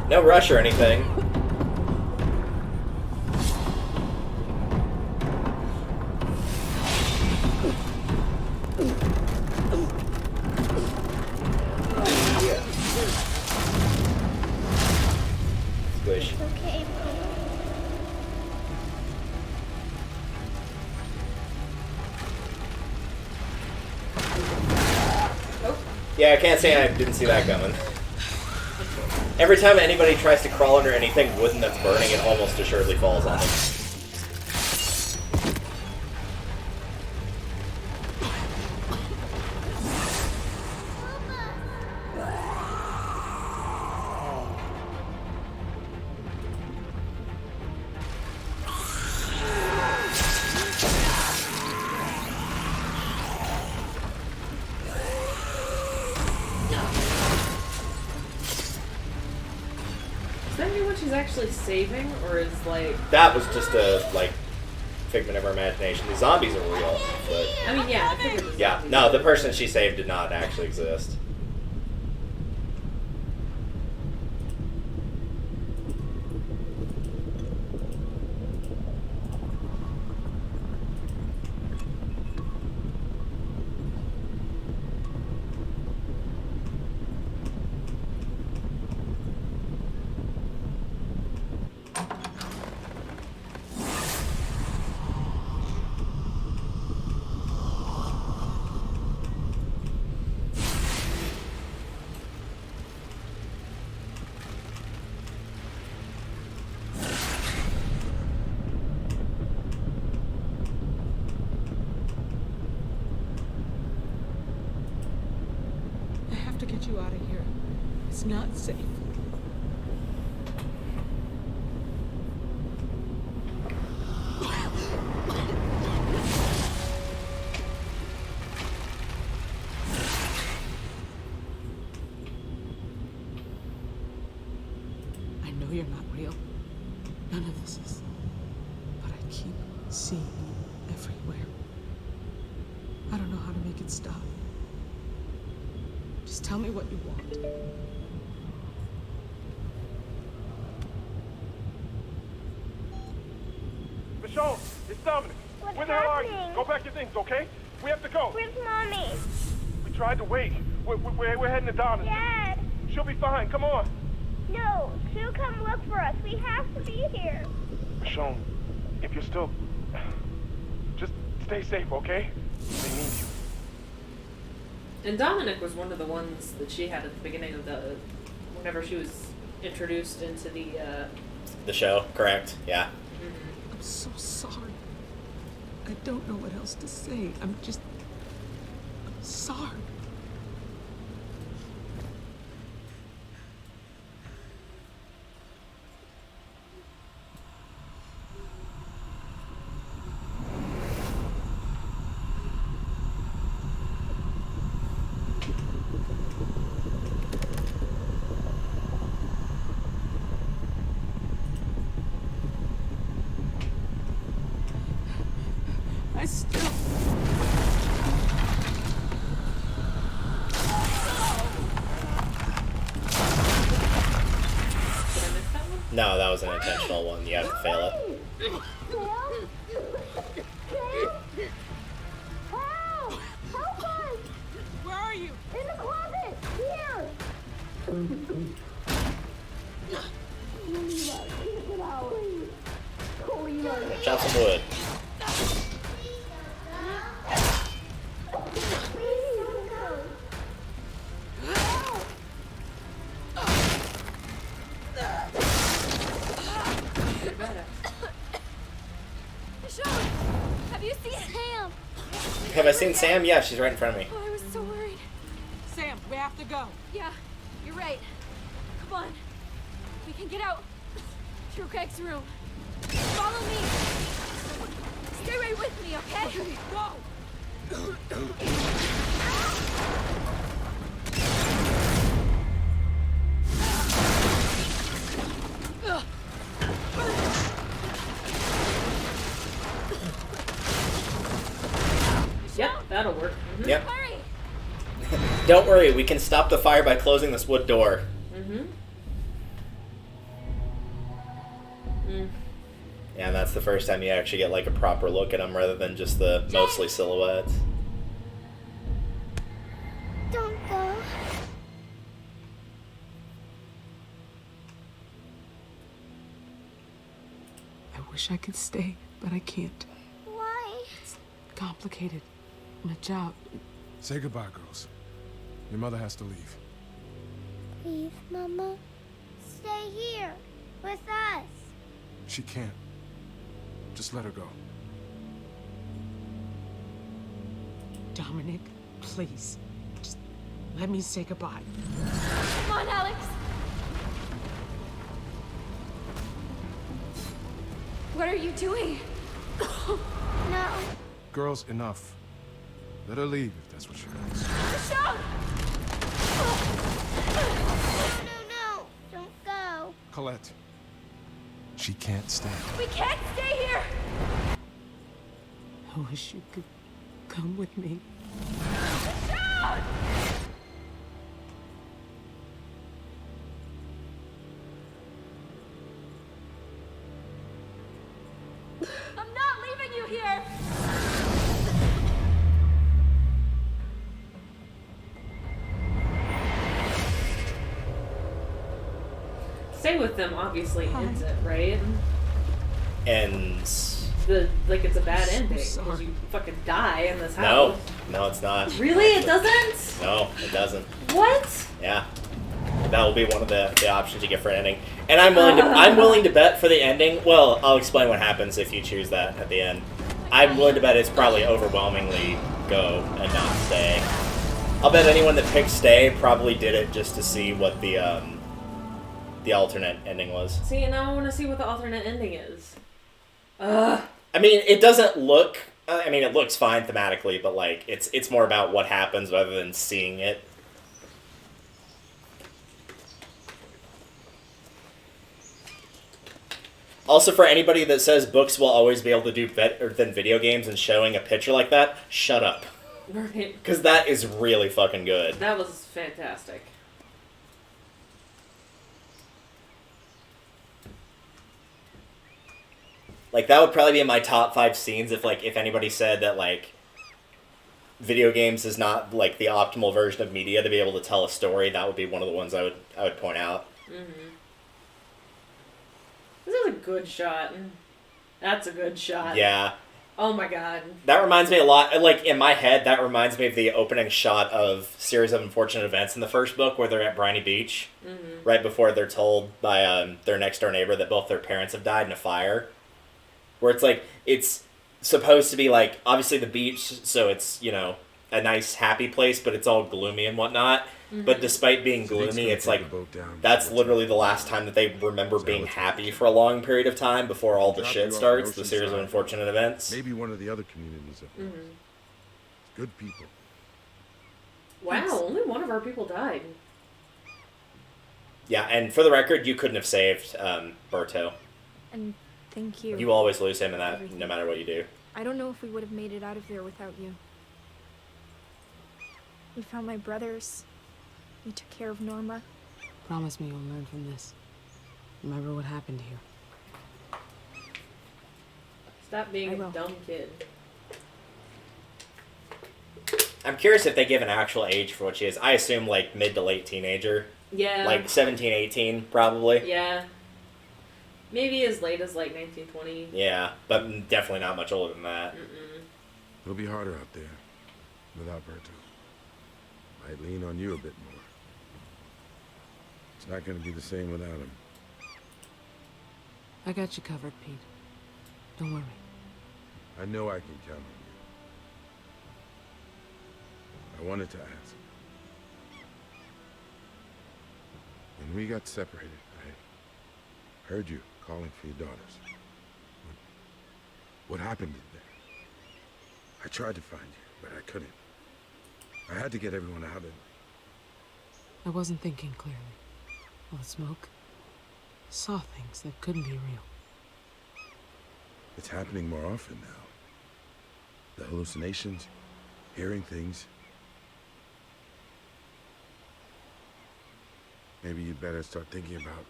No rush or anything. Squish. Okay. Yeah, I can't say I didn't see that coming. Every time anybody tries to crawl under anything wooden that's burning, it almost assuredly falls on them. Is that anyone she's actually saving, or is, like... That was just a, like, figment of her imagination. The zombies are real, but... I mean, yeah, I figured the Yeah, zombies no, were- the person she saved did not actually exist. I have to get you out of here. It's not safe. I know you're not real. None of this is. But I keep seeing you everywhere. I don't know how to make it stop. Just tell me what you want. Michonne, it's Dominic. What's Where the hell are you? happening? Go back to things, okay? We have to go. Where's Mommy? We tried to wait. We're heading to Donna's. Dad! She'll be fine. Come on. No, she'll come look for us. We have to be here. Michonne, if you're still... Just stay safe, okay? They need you. And Dominic was one of the ones that she had at the beginning of the... Whenever she was introduced into The show, correct? Yeah. I'm so sorry. I don't know what else to say. I'm sorry. I still No, that was an intentional one. You have to fail it. Where are you? In the closet! Here! Chop some wood. Michonne, have you seen Sam? Have I seen Sam? Yeah, she's right in front of me. Oh, I was so worried. Sam, we have to go. Yeah, you're right. Come on. We can get out through Greg's room. Follow me. Stay right with me, okay? Go! Yep, that'll work. Mm-hmm. Yep. Don't worry, we can stop the fire by closing this wood door. Mm-hmm. Yeah, and that's the first time you actually get like a proper look at them rather than just the mostly silhouettes. Don't go. I wish I could stay, but I can't. Why? It's complicated. My job. Say goodbye, girls. Your mother has to leave. Please, Mama. Stay here with us. She can't. Just let her go. Dominic, please. Just let me say goodbye. Come on, Alex. What are you doing? No. Girls, enough. Let her leave if that's what she wants. Michonne! No. Don't go. Colette. She can't stay. We can't stay here! I wish you could come with me. Michonne! I'm not leaving you here! Stay with them obviously ends it, right? Ends. It's a bad ending sorry. because you fucking die in this No, house. no, it's not. Really? It doesn't? No, it doesn't. What? Yeah, that will be one of the options you get for an ending. And I'm willing to bet for the ending. Well, I'll explain what happens if you choose that at the end. I'm willing to bet it's probably overwhelmingly go and not stay. I'll bet anyone that picked stay probably did it just to see what the alternate ending was. See, and now I want to see what the alternate ending is. I mean, it doesn't look. I mean, it looks fine thematically, but like it's more about what happens rather than seeing it. Also, for anybody that says books will always be able to do better than video games and showing a picture like that, shut up. Right. Because that is really fucking good. That was fantastic. Like, that would probably be in my top 5 scenes if anybody said that, like, video games is not, like, the optimal version of media to be able to tell a story. That would be one of the ones I would point out. Mm-hmm. This is a good shot. That's a good shot. Yeah. Oh my god. That reminds me a lot, like, in my head, that reminds me of the opening shot of Series of Unfortunate Events in the first book where they're at Briny Beach, right before they're told by their next-door neighbor that both their parents have died in a fire. Where it's like, it's supposed to be like, obviously the beach, so it's, you know, a nice, happy place, but it's all gloomy and whatnot. Mm-hmm. But despite being gloomy, it's like, that's literally the last time that they remember being happy for a long period of time before all the shit starts, the Series of Unfortunate Events. Maybe one of the other communities up north. Good people. Wow, only one of our people died. Yeah, and for the record, you couldn't have saved Berto. And thank you. You always lose him in that, no matter what you do. I don't know if we would have made it out of there without you. We found my brothers. We took care of Norma. Promise me you'll learn from this. Remember what happened here. Stop being a dumb kid. I'm curious if they give an actual age for what she is. I assume, like, mid to late teenager. Yeah. Like, 17, 18, probably. Yeah. Maybe as late as, like, 1920. Yeah, but definitely not much older than that. It'll be harder out there without Berto. Might lean on you a bit more. It's not going to be the same without him. I got you covered, Pete. Don't worry. I know I can count on you. I wanted to ask. When we got separated, I heard you calling for your daughters. What happened in there? I tried to find you, but I couldn't. I had to get everyone out of it. I wasn't thinking clearly. All the smoke. Saw things that couldn't be real. It's happening more often now. The hallucinations, hearing things. Maybe you'd better start thinking about,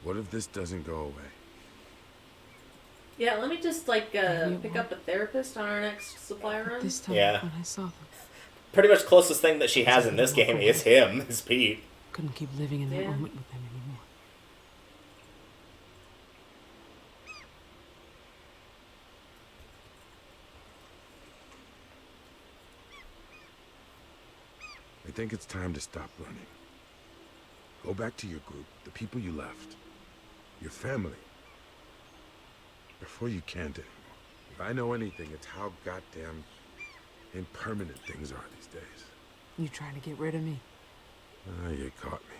what if this doesn't go away? Yeah, let me just, like, pick up a therapist on our next supply run. This time, Yeah. when I saw them, Pretty much closest thing that she has in this game is him, is Pete. couldn't keep living in that moment with them anymore. I think it's time to stop running. Go back to your group, the people you left, your family, before you can't anymore. If I know anything, it's how goddamn impermanent things are these days. You trying to get rid of me? Ah, you caught me.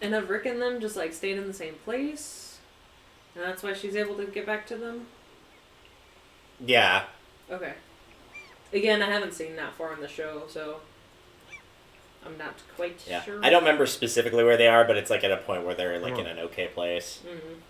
And have Rick and them just, like, stayed in the same place? And that's why she's able to get back to them? Yeah. Okay. Again, I haven't seen that far in the show, so I'm not quite sure. I don't remember specifically where they are, but it's, like, at a point where they're, like, in an okay place. Mm-hmm.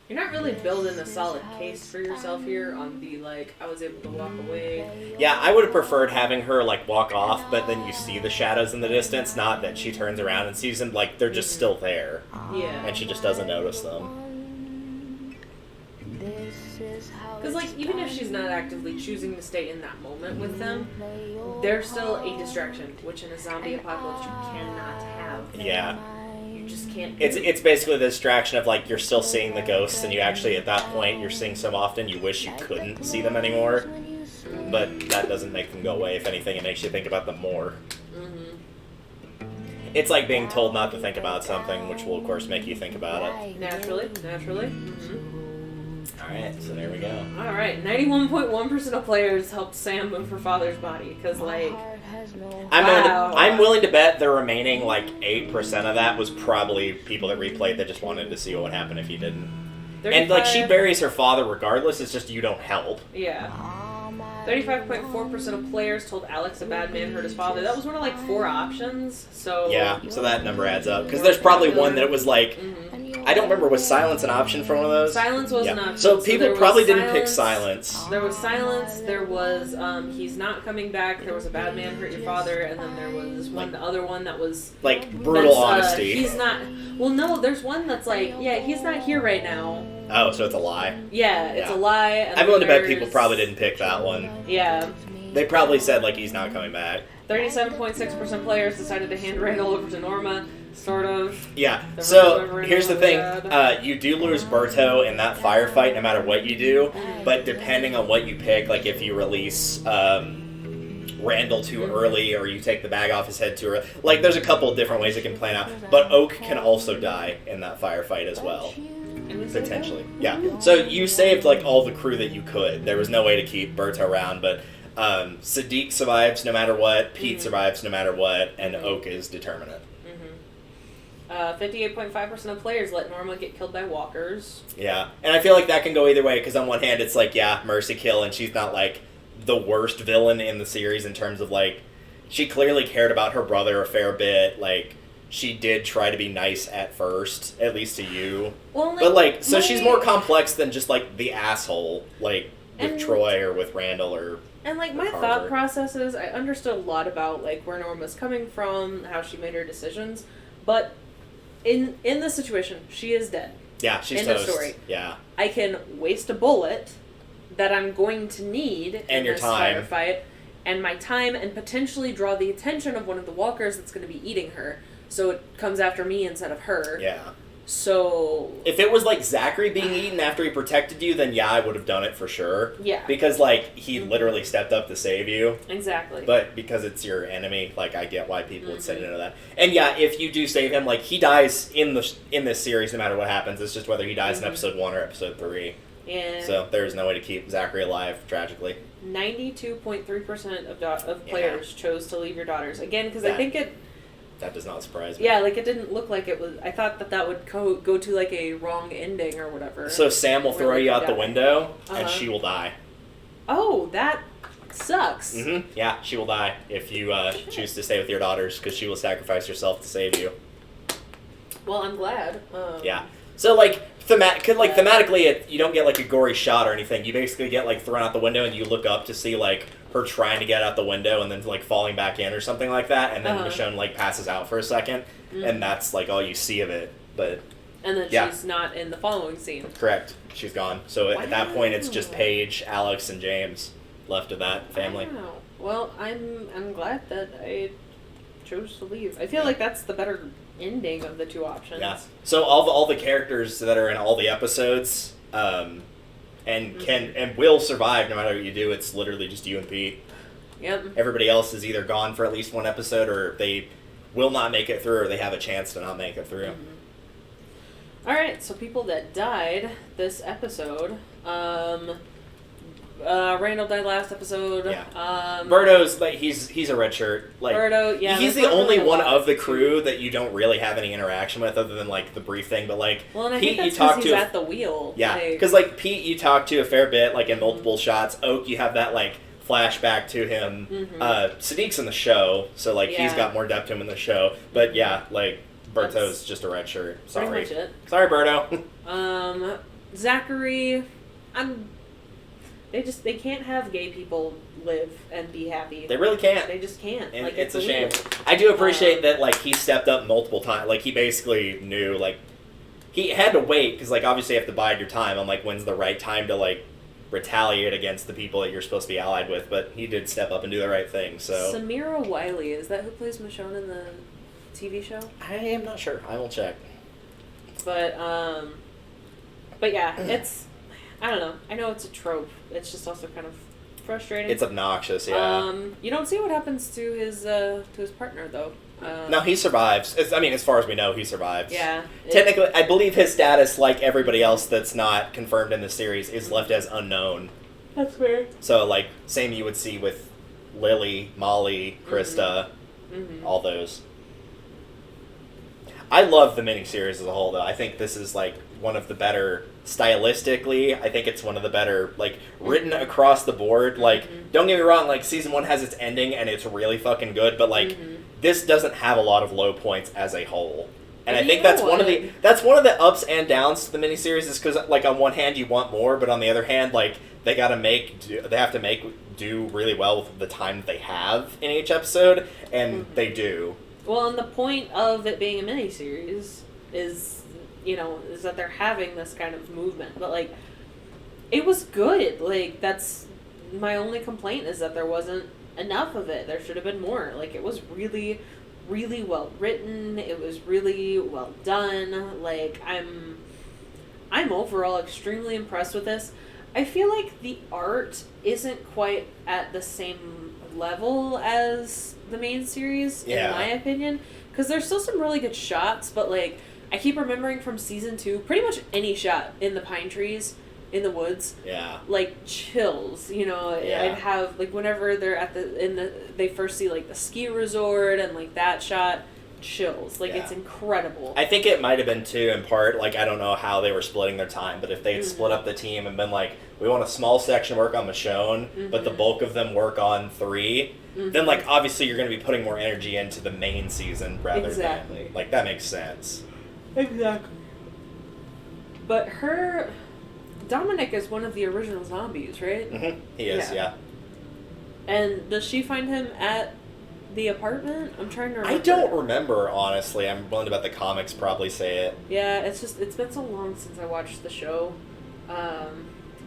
You're not really building a solid case for yourself here on the, like, I was able to walk away. Yeah, I would have preferred having her, like, walk off, but then you see the shadows in the distance, not that she turns around and sees them, like, they're just still there. Yeah. And she just doesn't notice them. Because, like, even if she's not actively choosing to stay in that moment with them, they're still a distraction, which in a zombie apocalypse you cannot have. Yeah. You just can't do. It's basically the distraction of, like, you're still seeing the ghosts, and you actually, at that point, you're seeing so often, you wish you couldn't see them anymore. But that doesn't make them go away. If anything, it makes you think about them more. Mm-hmm. It's like being told not to think about something, which will, of course, make you think about it. Naturally. Mm-hmm. Alright, so there we go. Alright, 91.1% of players helped Sam move her father's body, because, like, I'm willing to bet the remaining, like, 8% of that was probably people that replayed that just wanted to see what would happen if you didn't. 35... And, like, she buries her father regardless, it's just you don't help. Yeah. 35.4% of players told Alex a bad man hurt his father. That was one of, like, 4 options, so... Yeah, so that number adds up. Because there's probably one that was, like... I don't remember, was silence an option for one of those? Silence was an option. So people probably didn't pick silence. There was silence, there was, he's not coming back, there was a bad man hurt your father, and then there was the other one that was... Like, brutal honesty. He's not... Well, no, there's one that's like, yeah, he's not here right now. Oh, so it's a lie? Yeah, it's a lie. And I'm willing to bet people probably didn't pick that one. Yeah. They probably said, like, he's not coming back. 37.6% players decided to hand Randall over to Norma. Sort of. Yeah, so here's the thing. You do lose Berto in that firefight no matter what you do, but depending on what you pick, like if you release Randall too early or you take the bag off his head too early, like there's a couple of different ways it can plan out, but Oak can also die in that firefight as well. Potentially. Yeah. So you saved, like, all the crew that you could. There was no way to keep Berto around, but Sadiq survives no matter what, Pete survives no matter what, and Oak is determinate. 58.5% of players let Norma get killed by walkers. Yeah. And I feel like that can go either way, because on one hand, it's like, yeah, mercy kill, and she's not, like, the worst villain in the series in terms of, like, she clearly cared about her brother a fair bit, like, she did try to be nice at first, at least to you. Well, like, but, like, so she's more complex than just, like, the asshole, like, with Troy or with Randall or... And, like, my thought process is, I understood a lot about, like, where Norma's coming from, how she made her decisions, but in the situation, she is dead. Yeah, she's in toast. The story. Yeah. I can waste a bullet that I'm going to need in this firefight, and my time, and potentially draw the attention of one of the walkers that's going to be eating her, so it comes after me instead of her. Yeah. So... If it was, like, Zachary being eaten after he protected you, then yeah, I would have done it for sure. Yeah. Because, like, he literally stepped up to save you. Exactly. But because it's your enemy, like, I get why people would say no to that. And yeah, if you do save him, like, he dies in this series no matter what happens. It's just whether he dies in episode 1 or episode 3. And so there's no way to keep Zachary alive, tragically. 92.3% of players chose to leave your daughters. Again, because I think it... That does not surprise me. Yeah, like, it didn't look like it was... I thought that would go to, like, a wrong ending or whatever. So Sam will throw you out the window, and she will die. Oh, that sucks. Mm-hmm. Yeah, she will die if you choose to stay with your daughters, because she will sacrifice herself to save you. Well, I'm glad. Yeah. So, like... thematically, you don't get, like, a gory shot or anything. You basically get, like, thrown out the window and you look up to see, like, her trying to get out the window and then, like, falling back in or something like that. And then Michonne, like, passes out for a second. And that's, like, all you see of it. But... And then she's not in the following scene. Correct. She's gone. So at that point, it's just Paige, Alex, and James left of that family. Wow. Well, I'm glad that I chose to leave. I feel like that's the better ending of the two options. Yeah. So all the characters that are in all the episodes, and can and will survive no matter what you do. It's literally just you and Pete. Yep. Everybody else is either gone for at least one episode, or they will not make it through, or they have a chance to not make it through. All right. So people that died this episode. Randall died last episode. Yeah. Berto's like he's a red shirt. Like Berto, yeah. He's the only one of the crew that you don't really have any interaction with, other than like the brief thing. But like well, and I Pete, think that's you talk he's to at the wheel. Yeah, because like Pete, you talk to a fair bit, like in multiple shots. Oak, you have that like flashback to him. Sadiq's in the show, so like he's got more depth to him in the show. But yeah, like Berto's just a red shirt. Sorry, pretty much it. Sorry, Berto. Zachary, They can't have gay people live and be happy. They really can't. They just can't. And like it's a shame. I do appreciate that like he stepped up multiple times. Like he basically knew like he had to wait because like obviously you have to bide your time on like when's the right time to like retaliate against the people that you're supposed to be allied with. But he did step up and do the right thing. So Samira Wiley, is that who plays Michonne in the TV show? I am not sure. I will check. But yeah, it's. I don't know. I know it's a trope. It's just also kind of frustrating. It's obnoxious, yeah. You don't see what happens to his partner though. No, he survives. As far as we know, he survives. Yeah. Technically, I believe his status, like everybody else that's not confirmed in the series, is left as unknown. That's fair. So, like, same you would see with Lily, Molly, Krista, all those. I love the miniseries as a whole, though. I think this is, like, one of the better... Stylistically, I think it's one of the better, like, written across the board. Like, don't get me wrong, like, season 1 has its ending, and it's really fucking good, but, like, this doesn't have a lot of low points as a whole. And I think that's one of the ups and downs to the miniseries, is because, like, on one hand, you want more, but on the other hand, like, they have to do really well with the time that they have in each episode, and they do. Well, and the point of it being a miniseries is that they're having this kind of movement. But, like, it was good. Like, that's my only complaint, is that there wasn't enough of it. There should have been more. Like, it was really, really well written. It was really well done. Like, I'm overall extremely impressed with this. I feel like the art isn't quite at the same level as the main series, in my opinion. Because there's still some really good shots, but, like, I keep remembering from season 2, pretty much any shot in the pine trees, in the woods. Yeah. Like, chills, you know. Yeah. I'd have, like, whenever they're they first see, like, the ski resort and, like, that shot, chills. Like, it's incredible. I think it might have been, too, in part, like, I don't know how they were splitting their time, but if they had split up the team and been like, we want a small section work on Michonne, but the bulk of them work on 3, then, like, obviously you're going to be putting more energy into the main season rather than, like, that makes sense. Exactly. But Dominic is one of the original zombies, right? Mm-hmm. He is, yeah. And does she find him at the apartment? I'm trying to remember. I don't remember, honestly. I'm willing to bet the comics probably say it. Yeah, it's been so long since I watched the show.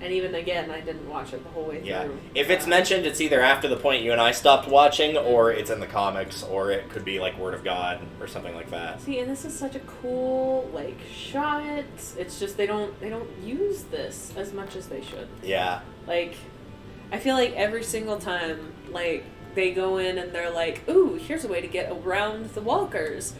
And even again, I didn't watch it the whole way through. Yeah. If it's mentioned, it's either after the point you and I stopped watching, or it's in the comics, or it could be like Word of God or something like that. See, and this is such a cool like shot. It's just they don't use this as much as they should. Yeah. Like, I feel like every single time, like, they go in and they're like, ooh, here's a way to get around the walkers.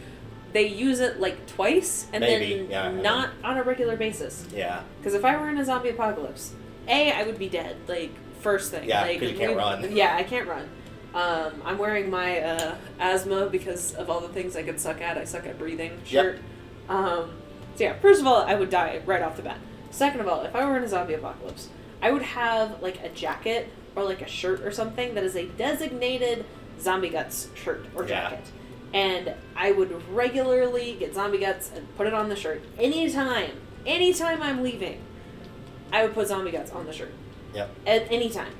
They use it, like, twice, and then not on a regular basis. Yeah. Because if I were in a zombie apocalypse, I would be dead, like, first thing. Yeah, like, because you can't run. Yeah, I can't run. I'm wearing my asthma because of all the things I could suck at. I suck at breathing shirt. So yeah, first of all, I would die right off the bat. Second of all, if I were in a zombie apocalypse, I would have, like, a jacket or, like, a shirt or something that is a designated zombie guts shirt or jacket. And I would regularly get zombie guts and put it on the shirt. Anytime I'm leaving, I would put zombie guts on the shirt. Yep. At any time.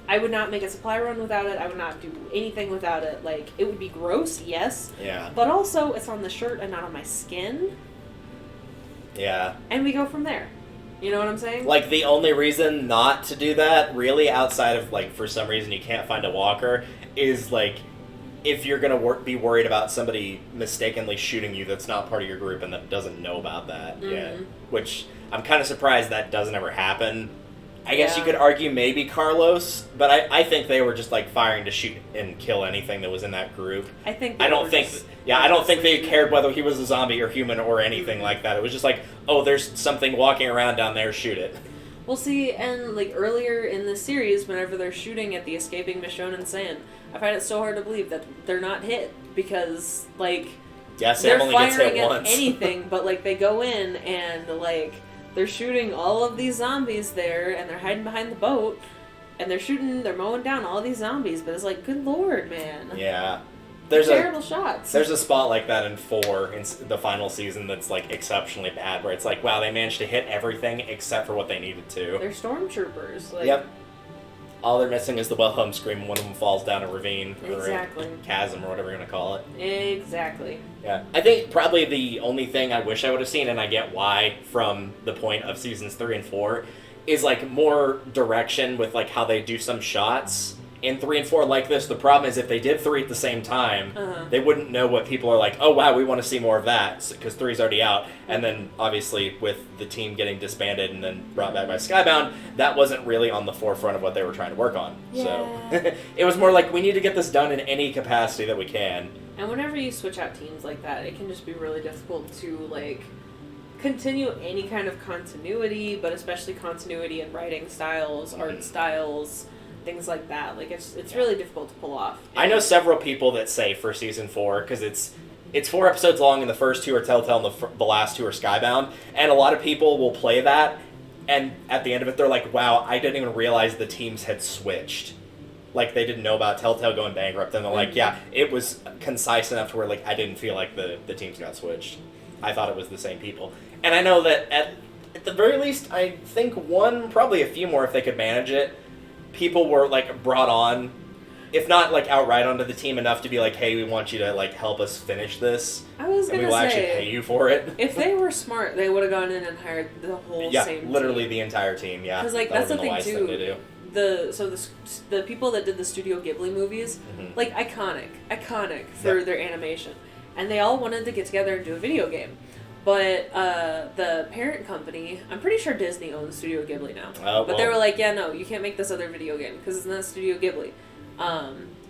I would not make a supply run without it. I would not do anything without it. Like, it would be gross, yes. Yeah. But also, it's on the shirt and not on my skin. Yeah. And we go from there. You know what I'm saying? Like, the only reason not to do that, really, outside of, like, for some reason you can't find a walker, is, like, if you're going to be worried about somebody mistakenly shooting you that's not part of your group and that doesn't know about that yet. Which, I'm kind of surprised that doesn't ever happen. I guess you could argue maybe Carlos, but I think they were just, like, firing to shoot and kill anything that was in that group. I don't think they cared whether he was a zombie or human or anything like that. It was just like, oh, there's something walking around down there, shoot it. Well, see, and, like, earlier in the series, whenever they're shooting at the escaping Michonne and Sam, I find it so hard to believe that they're not hit, because, like, yeah, Sam they're only gets hit firing at once. anything, but, like, they go in and, like, they're shooting all of these zombies there, and they're hiding behind the boat, and they're mowing down all these zombies, but it's like, good lord, man. Yeah. Terrible shots. There's a spot like that in 4, in the final season, that's, like, exceptionally bad, where it's like, wow, they managed to hit everything except for what they needed to. They're stormtroopers. Like, yep. All they're missing is the Wilhelm scream when one of them falls down a ravine or a chasm or whatever you're going to call it. Exactly. Yeah. I think probably the only thing I wish I would have seen, and I get why from the point of seasons 3 and 4, is, like, more direction with, like, how they do some shots. In 3 and 4 like this, the problem is if they did 3 at the same time, they wouldn't know what people are like, oh wow, we want to see more of that, because 3's already out. And then, obviously, with the team getting disbanded and then brought back by Skybound, that wasn't really on the forefront of what they were trying to work on. Yeah. So, it was more like, we need to get this done in any capacity that we can. And whenever you switch out teams like that, it can just be really difficult to, like, continue any kind of continuity, but especially continuity in writing styles, art styles, things like that. Like, it's really difficult to pull off. I know several people that say for season 4, because it's 4 episodes long, and the first 2 are Telltale, and the last 2 are Skybound, and a lot of people will play that, and at the end of it, they're like, wow, I didn't even realize the teams had switched. Like, they didn't know about Telltale going bankrupt, and they're like, yeah, it was concise enough to where, like, I didn't feel like the teams got switched. I thought it was the same people. And I know that at the very least, I think one, probably a few more if they could manage it, people were, like, brought on, if not, like, outright onto the team enough to be like, hey, we want you to, like, help us finish this. I was and gonna we will say, actually pay you for it. If they were smart, they would have gone in and hired the whole same team. Literally the entire team, yeah. Because, like, that that's the thing, wise too. Thing to do. The people that did the Studio Ghibli movies, like, iconic for their animation. And they all wanted to get together and do a video game. But the parent company, I'm pretty sure Disney owns Studio Ghibli now. But they were like, yeah, no, you can't make this other video game because it's not Studio Ghibli.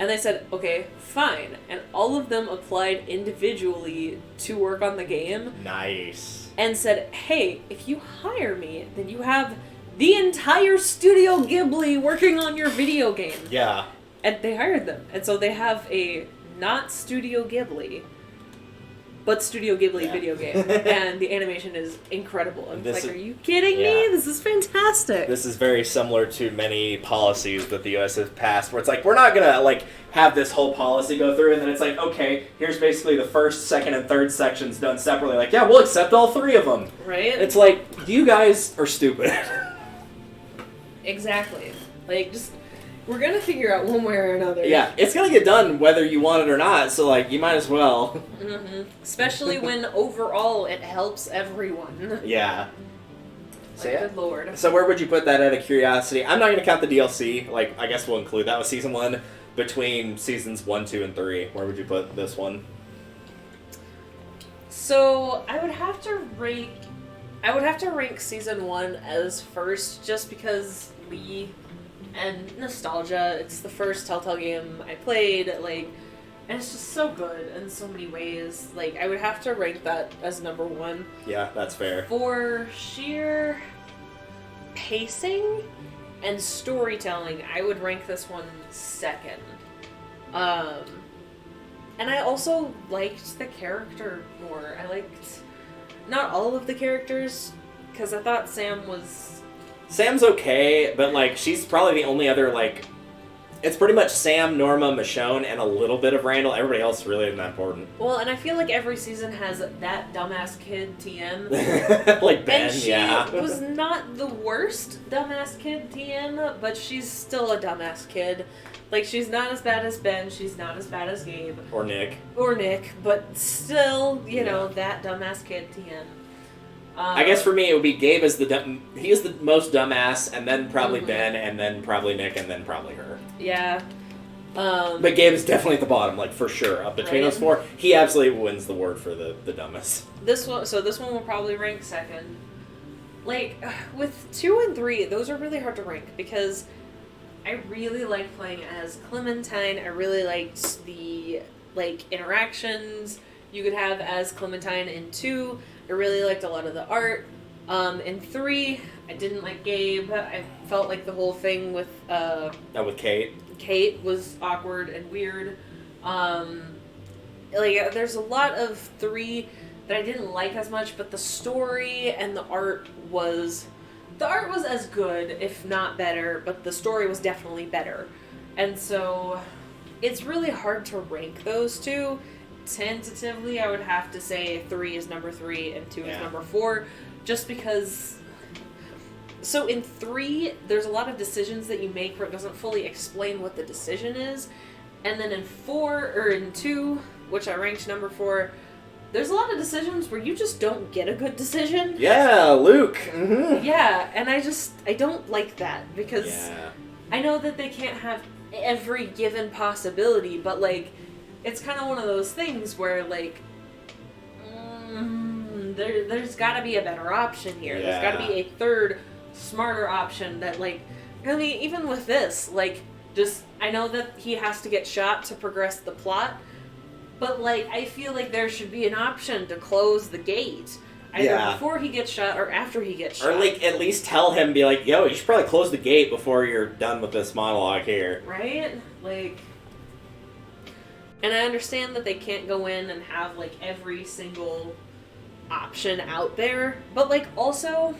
And they said, okay, fine. And all of them applied individually to work on the game. Nice. And said, hey, if you hire me, then you have the entire Studio Ghibli working on your video game. Yeah. And they hired them. And so they have a not Studio Ghibli, but Studio Ghibli video game. And the animation is incredible. And it's like, are you kidding me? This is fantastic. This is very similar to many policies that the U.S. has passed, where it's like, we're not going to, like, have this whole policy go through, and then it's like, okay, here's basically the first, second, and third sections done separately. Like, yeah, we'll accept all three of them. Right? It's like, you guys are stupid. Exactly. Like, just, we're going to figure out one way or another. Yeah, it's going to get done whether you want it or not, so, like, you might as well. Mm-hmm. Especially when overall it helps everyone. Yeah. So, Like, good lord. So where would you put that out of curiosity? I'm not going to count the DLC. Like, I guess we'll include that with Season 1. Between Seasons 1, 2, and 3, where would you put this one? So, I would have to rank Season 1 as first, just because Lee and nostalgia. It's the first Telltale game I played, like, and it's just so good in so many ways. Like, I would have to rank that as number 1. Yeah, that's fair. For sheer pacing and storytelling, I would rank this one second. And I also liked the character more. I liked not all of the characters, because I thought Sam's okay, but, like, she's probably the only other, like, it's pretty much Sam, Norma, Michonne, and a little bit of Randall. Everybody else really isn't that important. Well, and I feel like every season has that dumbass kid, TM. Like Ben, and she yeah. was not the worst dumbass kid, TM, but she's still a dumbass kid. Like, she's not as bad as Ben, she's not as bad as Gabe. Or Nick. But still, you know, that dumbass kid, TM. I guess for me it would be Gabe as he is the most dumbass, and then probably Ben, and then probably Nick, and then probably her. Yeah. But Gabe is definitely at the bottom, like, for sure. Up between those four, he absolutely wins the award for the dumbest. This one will probably rank second. Like, with 2 and 3, those are really hard to rank, because I really like playing as Clementine. I really liked the, like, interactions you could have as Clementine in 2. I really liked a lot of the art. In 3, I didn't like Gabe. I felt like the whole thing with with Kate. Kate was awkward and weird. Like, there's a lot of 3 that I didn't like as much, but the story and the art was as good, if not better, but the story was definitely better. And so it's really hard to rank those two. Tentatively, I would have to say 3 is number 3 and 2 is number 4, just because. So in 3, there's a lot of decisions that you make where it doesn't fully explain what the decision is, and then in 2, which I ranked number 4, there's a lot of decisions where you just don't get a good decision. Yeah, Luke. Mm-hmm. Yeah, and I don't like that, because I know that they can't have every given possibility, but, like, it's kind of one of those things where, like, there's got to be a better option here. Yeah. There's got to be a third, smarter option that, like, I mean, even with this, like, just, I know that he has to get shot to progress the plot, but, like, I feel like there should be an option to close the gate. Either before he gets shot or after he gets shot. Or, like, at least tell him, be like, yo, you should probably close the gate before you're done with this monologue here. Right? Like... And I understand that they can't go in and have, like, every single option out there. But, like, also,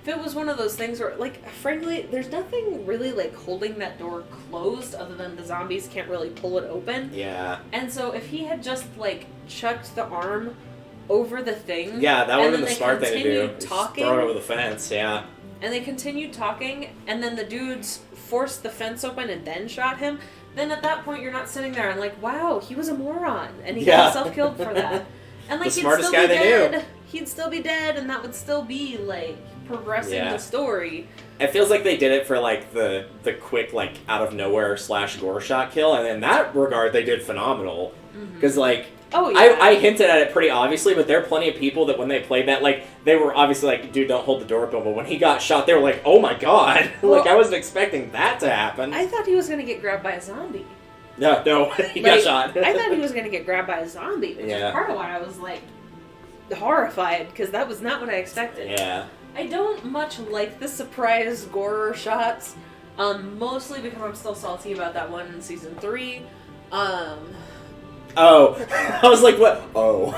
if it was one of those things where, like, frankly, there's nothing really, like, holding that door closed other than the zombies can't really pull it open. Yeah. And so if he had just, like, chucked the arm over the thing... Yeah, that would have been the smart thing to do. Talking, throw it over the fence, yeah. And they continued talking, and then the dudes forced the fence open and then shot him... Then at that point, you're not sitting there and like, wow, he was a moron, and he got himself-killed for that. And like, the smartest guy they knew. He'd still be dead, and that would still be like progressing the story. It feels like they did it for like the quick, like, out of nowhere / gore shot kill, and in that regard, they did phenomenal. Because like, I hinted at it pretty obviously, but there are plenty of people that when they played that, like, they were obviously like, dude, don't hold the door open. But when he got shot, they were like, oh my god, well, like, I wasn't expecting that to happen. I thought he was gonna get grabbed by a zombie. No, he got shot. I thought he was going to get grabbed by a zombie, which is part of why I was, like, horrified, because that was not what I expected. Yeah. I don't much like the surprise gore shots, mostly because I'm still salty about that one in season 3. Oh, I was like, what? Oh.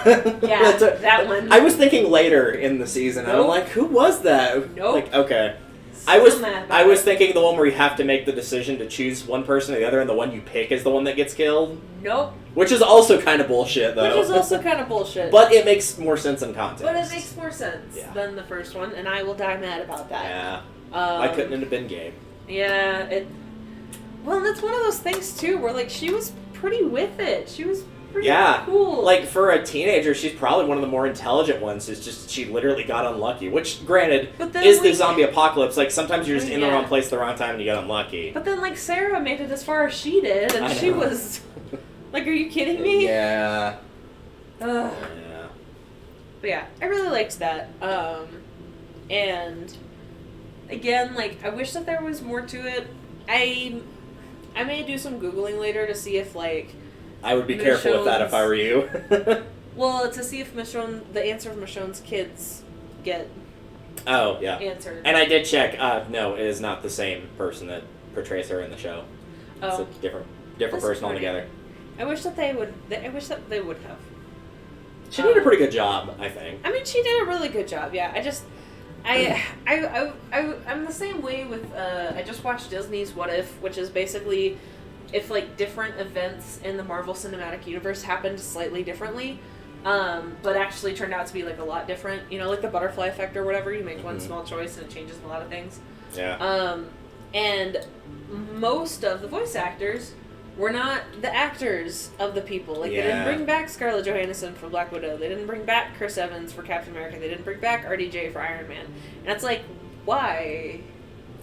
Yeah, that one. I was thinking later in the season, and I'm like, who was that? Nope. Like, okay. Still I was thinking the one where you have to make the decision to choose one person or the other, and the one you pick is the one that gets killed. Nope. Which is also kind of bullshit, though. Which is also kind of bullshit. But it makes more sense in context. But it makes more sense than the first one, and I will die mad about that. Yeah. Why couldn't it have been gay? Yeah, well, that's one of those things, too, where, like, she was pretty with it. She was pretty cool. Like, for a teenager, she's probably one of the more intelligent ones. It's just, she literally got unlucky. Which, granted, is the zombie apocalypse. Like, sometimes you're just in the wrong place at the wrong time and you get unlucky. But then, like, Sarah made it as far as she did, and she was... Like, are you kidding me? Yeah. Yeah. But yeah, I really liked that. And again, like, I wish that there was more to it. I may do some Googling later to see if, like... I would be careful with that if I were you. Well, to see if the answer of Michonne's kids get answered. And I did check. No, it is not the same person that portrays her in the show. Oh. It's a different person altogether. I wish that they would have. She did a pretty good job, I think. I mean, she did a really good job. Yeah, I'm the same way with. I just watched Disney's What If, which is basically if like different events in the Marvel Cinematic Universe happened slightly differently, but actually turned out to be like a lot different. You know, like the butterfly effect or whatever. You make one small choice and it changes a lot of things. Yeah. And most of the voice actors were not the actors of the people. Like, they didn't bring back Scarlett Johansson for Black Widow. They didn't bring back Chris Evans for Captain America. They didn't bring back RDJ for Iron Man. And it's like, why?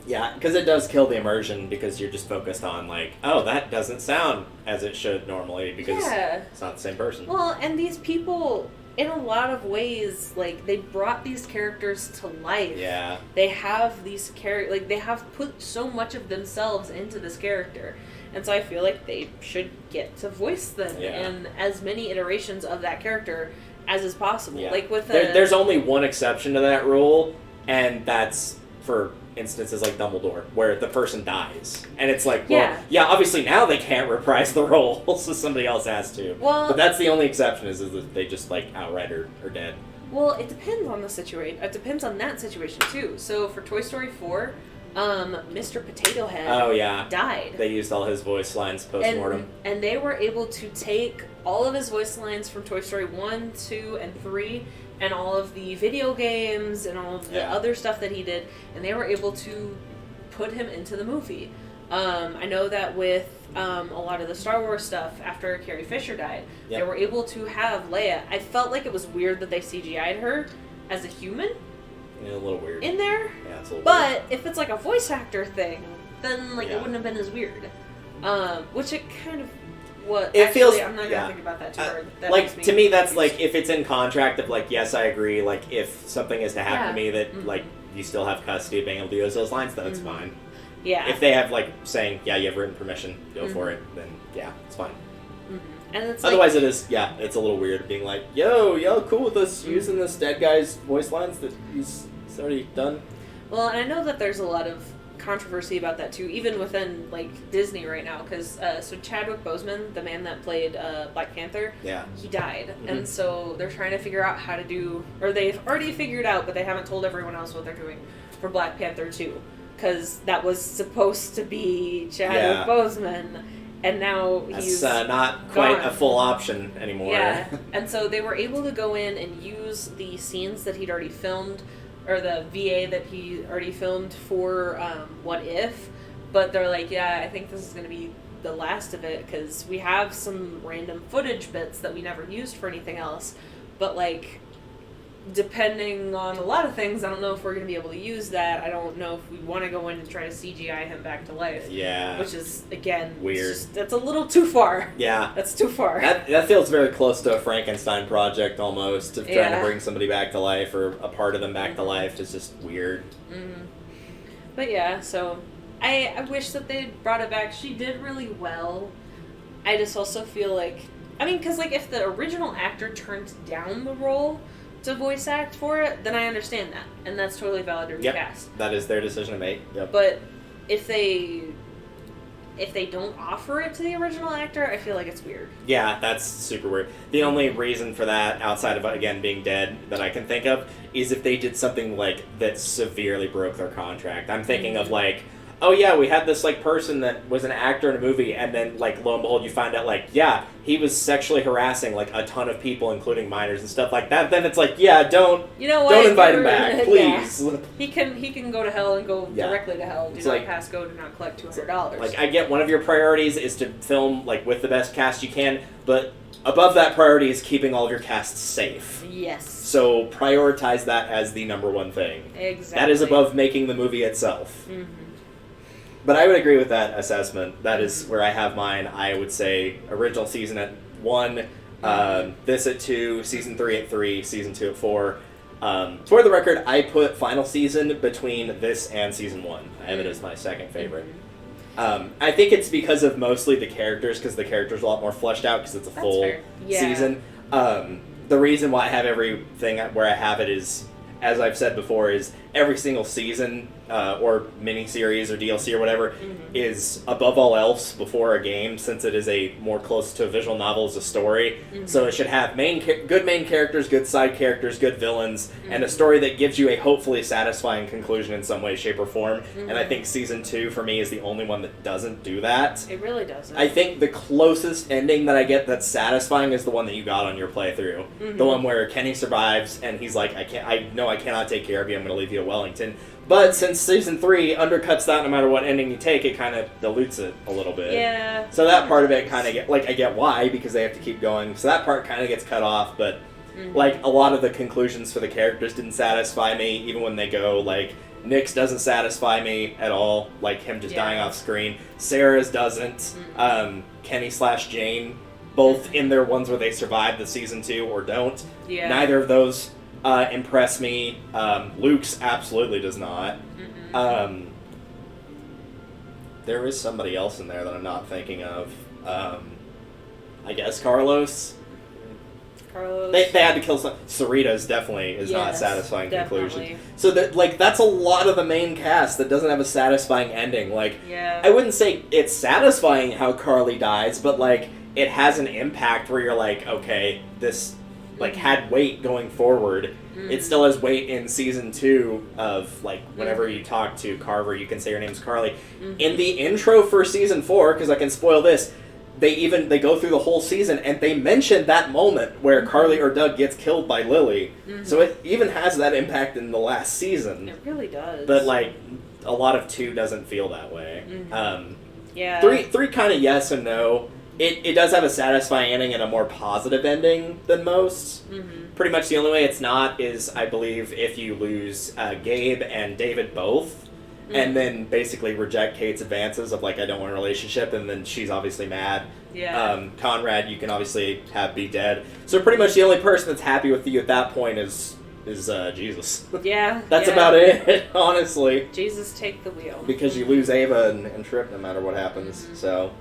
Yeah, because it does kill the immersion because you're just focused on, like, oh, that doesn't sound as it should normally because it's not the same person. Well, and these people, in a lot of ways, like, they brought these characters to life. Yeah. They have these like, they have put so much of themselves into this character. And so I feel like they should get to voice them in as many iterations of that character as is possible. Yeah. Like with there's only one exception to that rule, and that's for instances like Dumbledore, where the person dies. And it's like, well, obviously now they can't reprise the role, so somebody else has to. Well, but that's the only exception, is that they just, like, outright are dead. Well, it depends on the situation. It depends on that situation, too. So for Toy Story 4... Mr. Potato Head died. They used all his voice lines post-mortem. And they were able to take all of his voice lines from Toy Story 1, 2, and 3, and all of the video games and all of the other stuff that he did, and they were able to put him into the movie. I know that with a lot of the Star Wars stuff, after Carrie Fisher died, they were able to have Leia. I felt like it was weird that they CGI'd her as a human. Yeah, a little weird. In there? Yeah, it's a little but weird. If it's like a voice actor thing, then like it wouldn't have been as weird. Which it kind of feels. I'm not gonna think about that too hard. That like to me, that's like if it's in contract of like, yes, I agree. Like if something is to happen to me that like you still have custody of being able to use those lines, then it's fine. Yeah. If they have like saying, yeah, you have written permission, go for it, then yeah, it's fine. And it's otherwise it is, it's a little weird being like, yo, cool with us using this dead guy's voice lines that he's already done. Well, and I know that there's a lot of controversy about that too, even within like Disney right now, because so Chadwick Boseman, the man that played Black Panther, he died, and so they're trying to figure out how to do, or they've already figured out, but they haven't told everyone else what they're doing for Black Panther 2, because that was supposed to be Chadwick Boseman. And now he's not quite a full option anymore. Yeah, and so they were able to go in and use the scenes that he'd already filmed, or the VA that he already filmed for What If, but they're like, I think this is going to be the last of it, because we have some random footage bits that we never used for anything else, but like, depending on a lot of things, I don't know if we're going to be able to use that. I don't know if we want to go in and try to CGI him back to life. Yeah. Which is, again, weird. That's a little too far. Yeah. That's too far. That feels very close to a Frankenstein project almost, of trying to bring somebody back to life, or a part of them back to life. It's just weird. But yeah, so I wish that they brought it back. She did really well. I just also feel like, I mean, because like if the original actor turned down the role to voice act for it, then I understand that, and that's totally valid to recast. That is their decision to make. Yep. But if they don't offer it to the original actor, I feel like it's weird. Yeah, that's super weird. The only reason for that, outside of, again, being dead, that I can think of, is if they did something, like, that severely broke their contract. I'm thinking of, like, oh yeah, we had this, like, person that was an actor in a movie, and then, like, lo and behold, you find out, like, yeah, he was sexually harassing, like, a ton of people, including minors and stuff like that. Then it's like, yeah, don't invite him back, please. Yeah. He can go to hell and go directly to hell. Do not pass go, do not collect $200. Like, I get one of your priorities is to film, like, with the best cast you can, but above that priority is keeping all of your cast safe. Yes. So prioritize that as the number one thing. Exactly. That is above making the movie itself. Mm-hmm. But I would agree with that assessment. That is where I have mine. I would say original season at 1, this at 2, season 3 at 3, season 2 at 4. For the record, I put final season between this and season 1. I have it as my second favorite. I think it's because of mostly the characters, because the characters are a lot more fleshed out, because it's a full season. The reason why I have everything where I have it is, as I've said before, is every single season or miniseries or DLC or whatever is above all else before a game, since it is a more close to a visual novel as a story. So it should have good main characters, good side characters, good villains, and a story that gives you a hopefully satisfying conclusion in some way, shape, or form. And I think season 2 for me is the only one that doesn't do that. It really doesn't. I think the closest ending that I get that's satisfying is the one that you got on your playthrough. The one where Kenny survives and he's like, I know I cannot take care of you, I'm going to leave you at Wellington. But since season 3 undercuts that no matter what ending you take, it kind of dilutes it a little bit. Yeah. So that part of it kind of I get why, because they have to keep going. So that part kind of gets cut off, but like a lot of the conclusions for the characters didn't satisfy me, even when they go, like, Nick's doesn't satisfy me at all, like him just dying off screen. Sarah's doesn't. Kenny/Jane, both in their ones where they survive the season 2 or don't. Yeah. Neither of those impress me. Luke's absolutely does not. There is somebody else in there that I'm not thinking of. I guess Carlos. They had to kill some. Sarita's definitely is not a satisfying conclusion. So that's a lot of the main cast that doesn't have a satisfying ending. Like, I wouldn't say it's satisfying how Carly dies, but like it has an impact where you're like, okay, this like had weight going forward. It still has weight in season 2 of like whenever you talk to Carver, you can say her name's Carly. In the intro for season 4, because I can spoil this, they go through the whole season and they mention that moment where Carly or Doug gets killed by Lily. So it even has that impact in the last season. It really does. But like a lot of 2 doesn't feel that way. Yeah. 3 kind of yes and no. It does have a satisfying ending and a more positive ending than most. Pretty much the only way it's not is, I believe, if you lose Gabe and David both, and then basically reject Kate's advances of, like, I don't want a relationship, and then she's obviously mad. Yeah. Conrad, you can obviously have be dead. So pretty much the only person that's happy with you at that point is Jesus. Yeah. That's about it, honestly. Jesus, take the wheel. Because you lose Ava and Trip no matter what happens, so...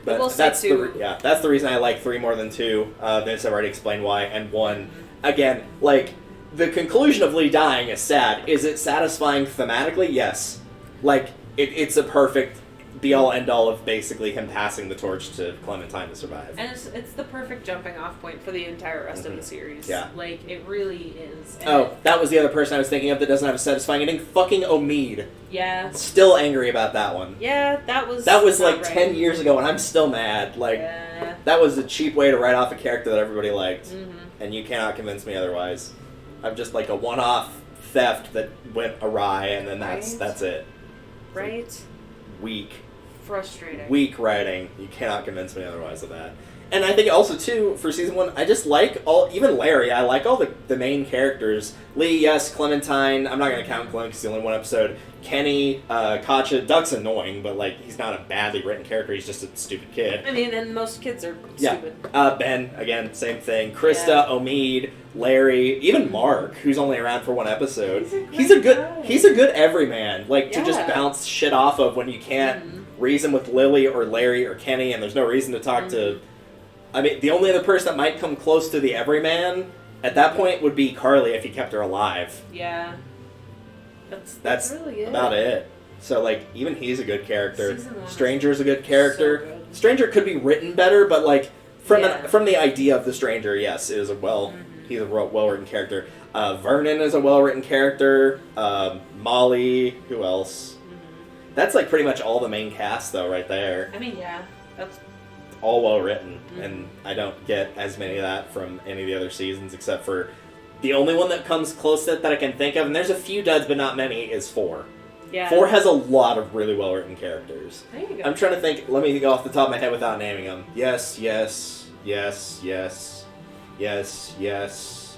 But that's the reason I like 3 more than 2. Vince, I've already explained why. And 1, again, like, the conclusion of Lee dying is sad. Is it satisfying thematically? Yes. Like, it's a perfect be-all, end-all of basically him passing the torch to Clementine to survive. And it's the perfect jumping-off point for the entire rest of the series. Yeah. Like, it really is. And that was the other person I was thinking of that doesn't have a satisfying ending. Fucking Omid. Yeah. Still angry about that one. Yeah, that was like 10 years ago, and I'm still mad. Like, that was a cheap way to write off a character that everybody liked. And you cannot convince me otherwise. I'm just like a one-off theft that went awry, and then that's it. Right? Like, weak. Frustrating. Weak writing. You cannot convince me otherwise of that. And I think also, too, for season 1, I just like even Larry, I like all the main characters. Lee, yes, Clementine, I'm not going to count Clem because it's only 1 episode. Kenny, Katja, Doug's annoying, but, like, he's not a badly written character, he's just a stupid kid. I mean, and most kids are stupid. Ben, again, same thing. Krista, Omid, Larry, even Mark, who's only around for 1 episode. He's a good everyman, like, to just bounce shit off of when you can't reason with Lily or Larry or Kenny, and there's no reason to talk to... I mean, the only other person that might come close to the everyman at that point would be Carly if he kept her alive. Yeah. That's really it. about it. So, like, even he's a good character. Season 1 Stranger's a good character. so good. Stranger could be written better, but, like, from Yeah. from the idea of the Stranger, yes, it is he's a well-written character. Vernon is a well-written character. Molly, who else? That's, like, pretty much all the main cast, though, right there. I mean, yeah. That's All well-written, and I don't get as many of that from any of the other seasons, except for the only one that comes close to it that I can think of, and there's a few duds, but not many, is 4. Yeah. 4 has a lot of really well-written characters. There you go. I'm trying to think. Let me go off the top of my head without naming them. Yes, yes, yes, yes, yes, yes.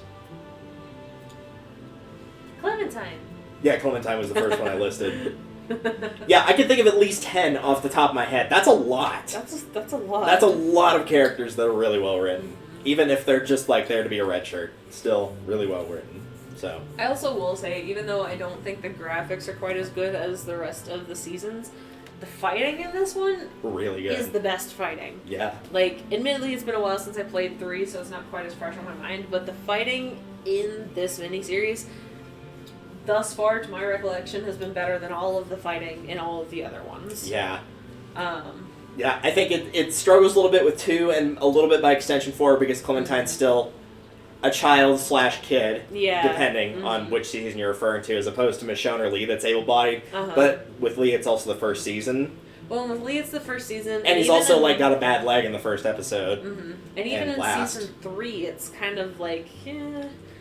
Clementine. Yeah, Clementine was the first one I listed. Yeah, I can think of at least 10 off the top of my head. That's a lot. That's a lot. That's a lot of characters that are really well written. Even if they're just like there to be a red shirt. Still really well written. So I also will say, even though I don't think the graphics are quite as good as the rest of the seasons, the fighting in this one really good. is the best fighting. Yeah. Like, admittedly, it's been a while since I played 3, so it's not quite as fresh on my mind, but the fighting in this miniseries, thus far, to my recollection, has been better than all of the fighting in all of the other ones. Yeah. Yeah, I think it struggles a little bit with 2 and a little bit by extension 4 because Clementine's still a child/kid, Yeah. depending on which season you're referring to, as opposed to Michonne or Lee that's able-bodied. Uh-huh. But with Lee, it's also the first season. Well, with Lee, it's the first season. And he's even also, in- like, got a bad leg in the first episode. And even in last. season 3, it's kind of like,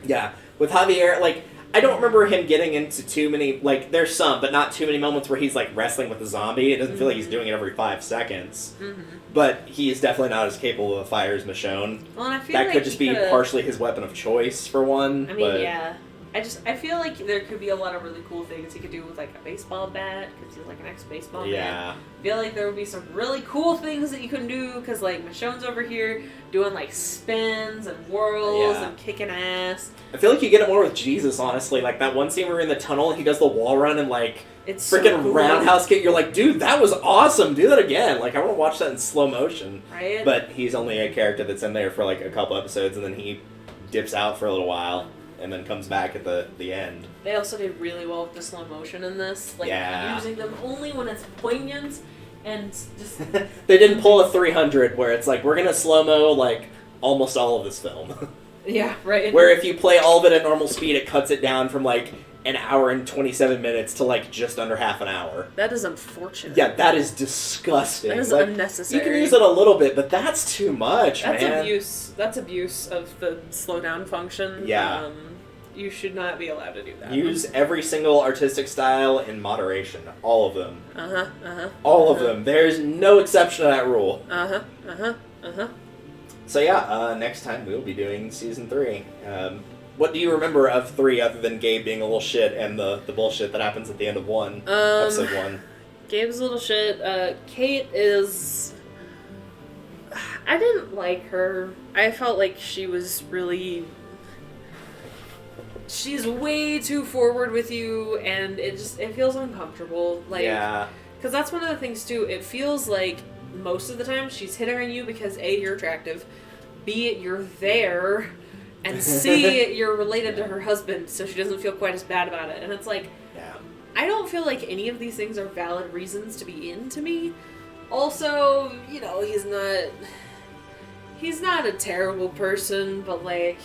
Yeah. With Javier, like, I don't remember him getting into too many, like, there's some, but not too many moments where he's, like, wrestling with a zombie. It doesn't feel like he's doing it every 5 seconds. But he is definitely not as capable of a fire as Michonne. Well, and I feel that like could just he be coulda- partially his weapon of choice, for one. I mean, but yeah. I feel like there could be a lot of really cool things he could do with, like, a baseball bat, because he's, like, an ex-baseball Yeah. man. I feel like there would be some really cool things that you can do, because, like, Michonne's over here doing, like, spins and whirls Yeah. and kicking ass. I feel like you get it more with Jesus, honestly. Like, that one scene where we're in the tunnel and he does the wall run and, like, It's so freaking cool. roundhouse kick. You're like, dude, that was awesome. Do that again. Like, I want to watch that in slow motion. Right? But he's only a character that's in there for, like, a couple episodes, and then he dips out for a little while and then comes back at the end. They also did really well with the slow motion in this. Like, Yeah. using them only when it's poignant and just... They didn't pull a 300 where it's like, we're going to slow-mo, like, almost all of this film. Yeah, right. Where if you play all of it at normal speed, it cuts it down from, like, an hour and 27 minutes to, like, just under half an hour. That is unfortunate. Yeah, that is disgusting. That is Like, unnecessary. You can use it a little bit, but that's too much, That's man. abuse. That's abuse of the slow down function. Yeah. You should not be allowed to do that. Use every single artistic style in moderation. All of them. Uh-huh. All of them. There's no exception to that rule. Uh-huh. So yeah, next time we'll be doing season 3. What do you remember of 3 other than Gabe being a little shit and the bullshit that happens at the end of episode 1? Gabe's a little shit. Kate is... I didn't like her. I felt like she was really... She's way too forward with you, and it feels uncomfortable. Like, Yeah. Because that's one of the things, too. It feels like most of the time she's hitting on you because A, you're attractive, B, you're there, and C, you're related to her husband, so she doesn't feel quite as bad about it. And it's like, I don't feel like any of these things are valid reasons to be into me. Also, you know, he's not a terrible person, but, like,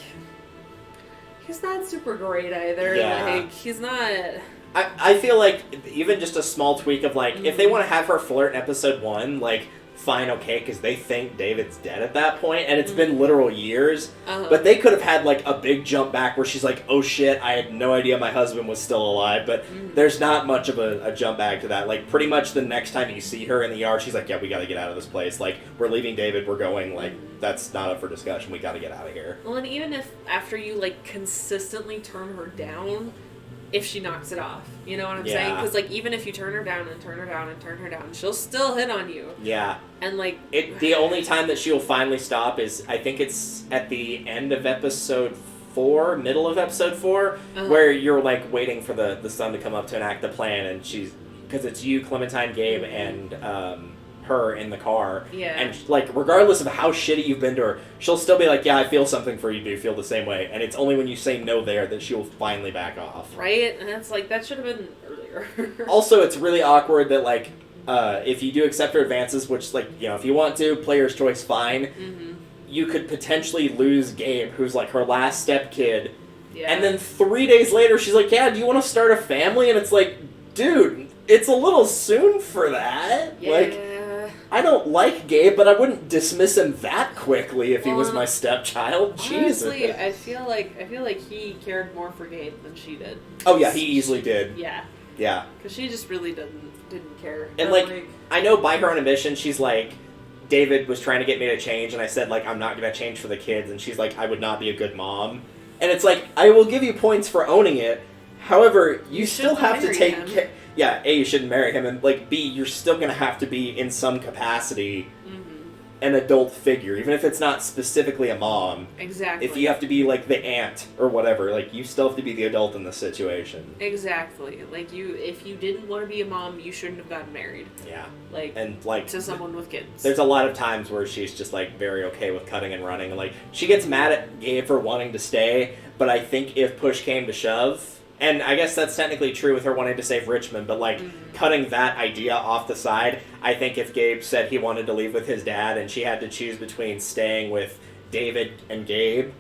he's not super great either. Yeah. Like, he's not... I feel like even just a small tweak of, like, if they want to have her flirt in episode 1, like, fine, okay, because they think David's dead at that point, and it's been literal years. But they could have had, like, a big jump back where she's like, oh shit, I had no idea my husband was still alive. But there's not much of a jump back to that. Like, pretty much the next time you see her in the yard, she's like, yeah, we gotta get out of this place. Like, we're leaving David, we're going, like, that's not up for discussion, we gotta get out of here. Well, and even if after you, like, consistently turn her down, if she knocks it off, you know what I'm saying? Yeah. Because, like, even if you turn her down and turn her down and turn her down, she'll still hit on you. Yeah. And, like... The only time that she'll finally stop is, I think it's at the end of episode 4, middle of episode 4, where you're, like, waiting for the sun to come up to enact the plan, and because it's you, Clementine, Gabe, and her in the car. Yeah. And, like, regardless of how shitty you've been to her, she'll still be like, yeah, I feel something for you, do you feel the same way? And it's only when you say no there that she'll finally back off. Right? And it's like, that should have been earlier. Also, it's really awkward that, like, if you do accept her advances, which, like, you know, if you want to, player's choice, fine. Mm-hmm. You could potentially lose Gabe, who's, like, her last step kid. Yeah. And then 3 days later, she's like, yeah, do you want to start a family? And it's like, dude, it's a little soon for that. Yeah. Like, I don't like Gabe, but I wouldn't dismiss him that quickly if he was my stepchild. Honestly, Jesus. I feel like he cared more for Gabe than she did. Oh yeah, he easily did. Yeah. Yeah. Because she just really didn't care. And like, I know by her own admission, she's like, David was trying to get me to change, and I said, like, I'm not going to change for the kids, and she's like, I would not be a good mom. And it's like, I will give you points for owning it, however, you still have to take care. Yeah, A, you shouldn't marry him, and, like, B, you're still going to have to be, in some capacity, an adult figure, even if it's not specifically a mom. Exactly. If you have to be, like, the aunt or whatever, like, you still have to be the adult in this situation. Exactly. Like, if you didn't want to be a mom, you shouldn't have gotten married. Yeah. Like, and, like, to someone with kids. There's a lot of times where she's just, like, very okay with cutting and running. Like, she gets mad at Gabe for wanting to stay, but I think if push came to shove, and I guess that's technically true with her wanting to save Richmond, but, like, cutting that idea off the side, I think if Gabe said he wanted to leave with his dad and she had to choose between staying with David and Gabe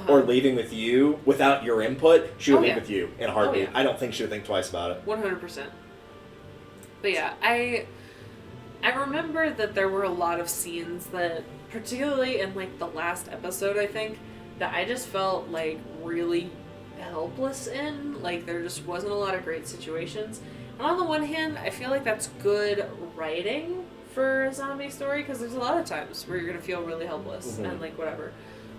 or leaving with you without your input, she would leave with you in a heartbeat. Oh, yeah. I don't think she would think twice about it. 100%. But yeah, I remember that there were a lot of scenes that, particularly in, like, the last episode, I think, that I just felt, like, really helpless in. Like, there just wasn't a lot of great situations. And on the one hand, I feel like that's good writing for a zombie story, because there's a lot of times where you're going to feel really helpless and, like, whatever.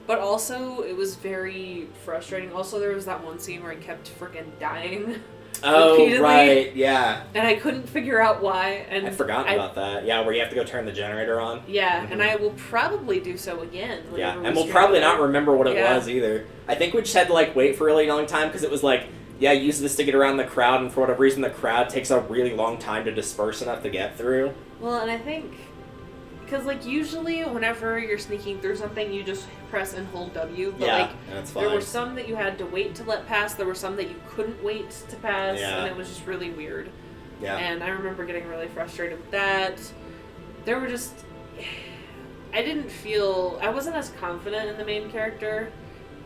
But also, it was very frustrating. Also, there was that one scene where I kept freaking dying. Oh, repeatedly, right, yeah. And I couldn't figure out why. And I forgot about that. Yeah, where you have to go turn the generator on. Yeah, and I will probably do so again. Yeah, and we'll probably not remember what it Yeah. was either. I think we just had to, like, wait for a really long time, because it was like, yeah, use this to get around the crowd, and for whatever reason the crowd takes a really long time to disperse enough to get through. Well, and I think, because, like, usually whenever you're sneaking through something, you just press and hold W. But, Yeah, like, that's there fine. were some that you had to wait to let pass. There were some that you couldn't wait to pass. Yeah. And it was just really weird. Yeah. And I remember getting really frustrated with that. There were just... I wasn't as confident in the main character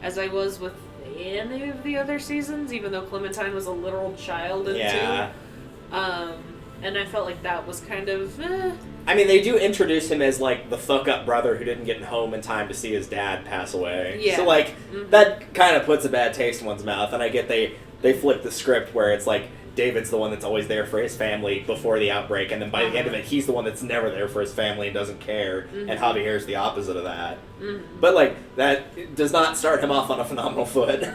as I was with any of the other seasons, even though Clementine was a literal child in Yeah. 2. And I felt like that was kind of... I mean, they do introduce him as, like, the fuck-up brother who didn't get home in time to see his dad pass away. Yeah. So, like, that kind of puts a bad taste in one's mouth, and I get they flip the script where it's like, David's the one that's always there for his family before the outbreak, and then by the end of it, he's the one that's never there for his family and doesn't care, and Javier's the opposite of that. But, like, that does not start him off on a phenomenal foot.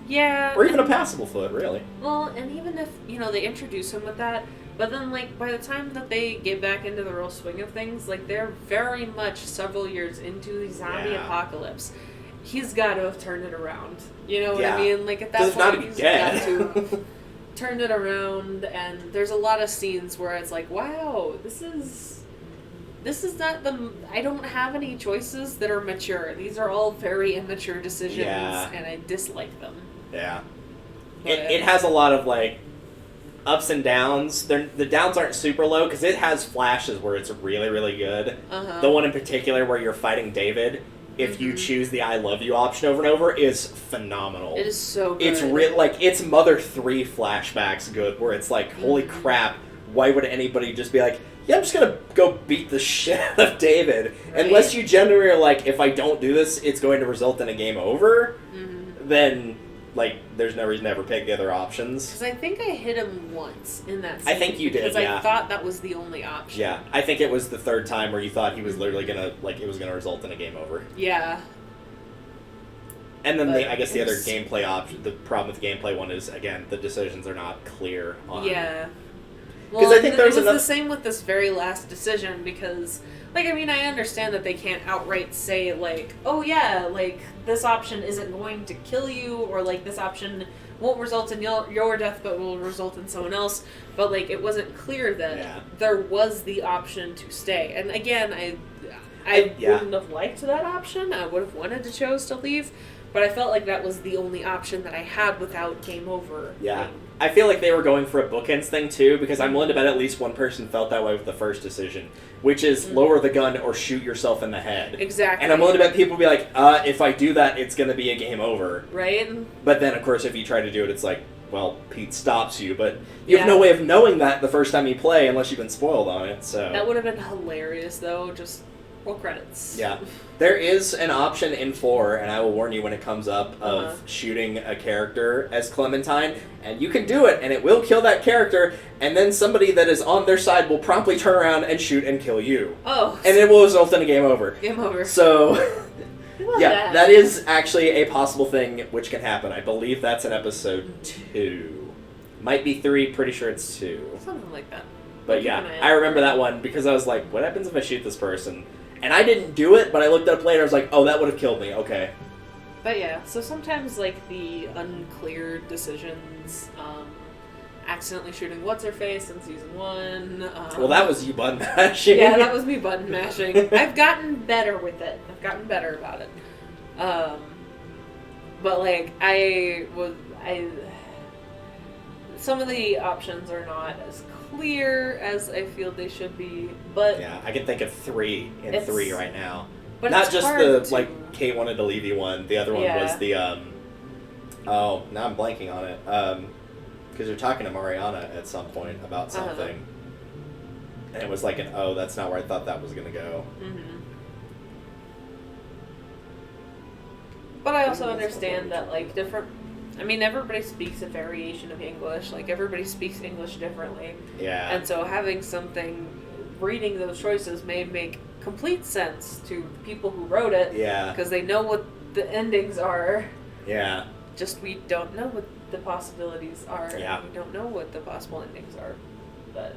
Yeah. Or even a passable foot, really. Well, and even if, they introduce him with that, but then, like, by the time that they get back into the real swing of things, like, they're very much several years into the zombie apocalypse. He's got to have turned it around. You know what I mean? Like, at that point, he's got to have turned it around, and there's a lot of scenes where it's like, wow, this is not I don't have any choices that are mature. These are all very immature decisions, and I dislike them. Yeah. But, It has a lot of, like, ups and downs. The downs aren't super low, because it has flashes where it's really, really good. The one in particular where you're fighting David, if you choose the I love you option over and over, is phenomenal. It is so good. It's it's Mother 3 flashbacks good, where it's like, holy crap, why would anybody just be like, yeah, I'm just gonna go beat the shit out of David. Right. Unless you generally are like, if I don't do this, it's going to result in a game over, then, like, there's no reason to ever pick the other options. Because I think I hit him once in that scene. I think you did, because I thought that was the only option. Yeah, I think it was the third time where you thought he was literally gonna, like, it was gonna result in a game over. Yeah. And then But I guess the it other was- gameplay option, the problem with the gameplay one is, again, the decisions are not clear on. Yeah. 'Cause Well, I think there's it was enough- the same with this very last decision, because, like, I mean, I understand that they can't outright say, like, oh yeah, like, this option isn't going to kill you, or, like, this option won't result in your death, but will result in someone else. But like, it wasn't clear that there was the option to stay. And again, I wouldn't have liked that option. I would have wanted to chose to leave, but I felt like that was the only option that I had without game over. Yeah. I feel like they were going for a bookends thing, too, because I'm willing to bet at least one person felt that way with the first decision, which is lower the gun or shoot yourself in the head. Exactly. And I'm willing to bet people will be like, if I do that, it's going to be a game over. Right? But then, of course, if you try to do it, it's like, well, Pete stops you, but you have no way of knowing that the first time you play unless you've been spoiled on it, so... That would have been hilarious, though, just roll credits. Yeah. There is an option in 4, and I will warn you when it comes up, of shooting a character as Clementine, and you can do it, and it will kill that character, and then somebody that is on their side will promptly turn around and shoot and kill you. Oh. And it will result in a game over. Game over. So, yeah, that is actually a possible thing which can happen. I believe that's in episode 2. Might be 3, pretty sure it's 2. Something like that. But yeah, I remember that one because I was like, what happens if I shoot this person? And I didn't do it, but I looked up later, I was like, oh, that would have killed me, okay. But yeah, so sometimes, like, the unclear decisions, accidentally shooting What's-Her-Face in Season 1. Well, that was you button mashing. Yeah, that was me button mashing. I've gotten better with it. I've gotten better about it. But, like, some of the options are not as clear as I feel they should be, but... Yeah, I can think of 3 in 3 right now. But not it's just hard the, like, Kate wanted to leave you one. The other one was the, oh, now I'm blanking on it. Because you're talking to Mariana at some point about something. And it was like that's not where I thought that was going to go. Mm-hmm. But I also understand that, like, everybody speaks a variation of English. Like, everybody speaks English differently. Yeah. And so having reading those choices may make complete sense to people who wrote it. Yeah. Because they know what the endings are. Yeah. Just we don't know what the possibilities are. Yeah. And we don't know what the possible endings are. But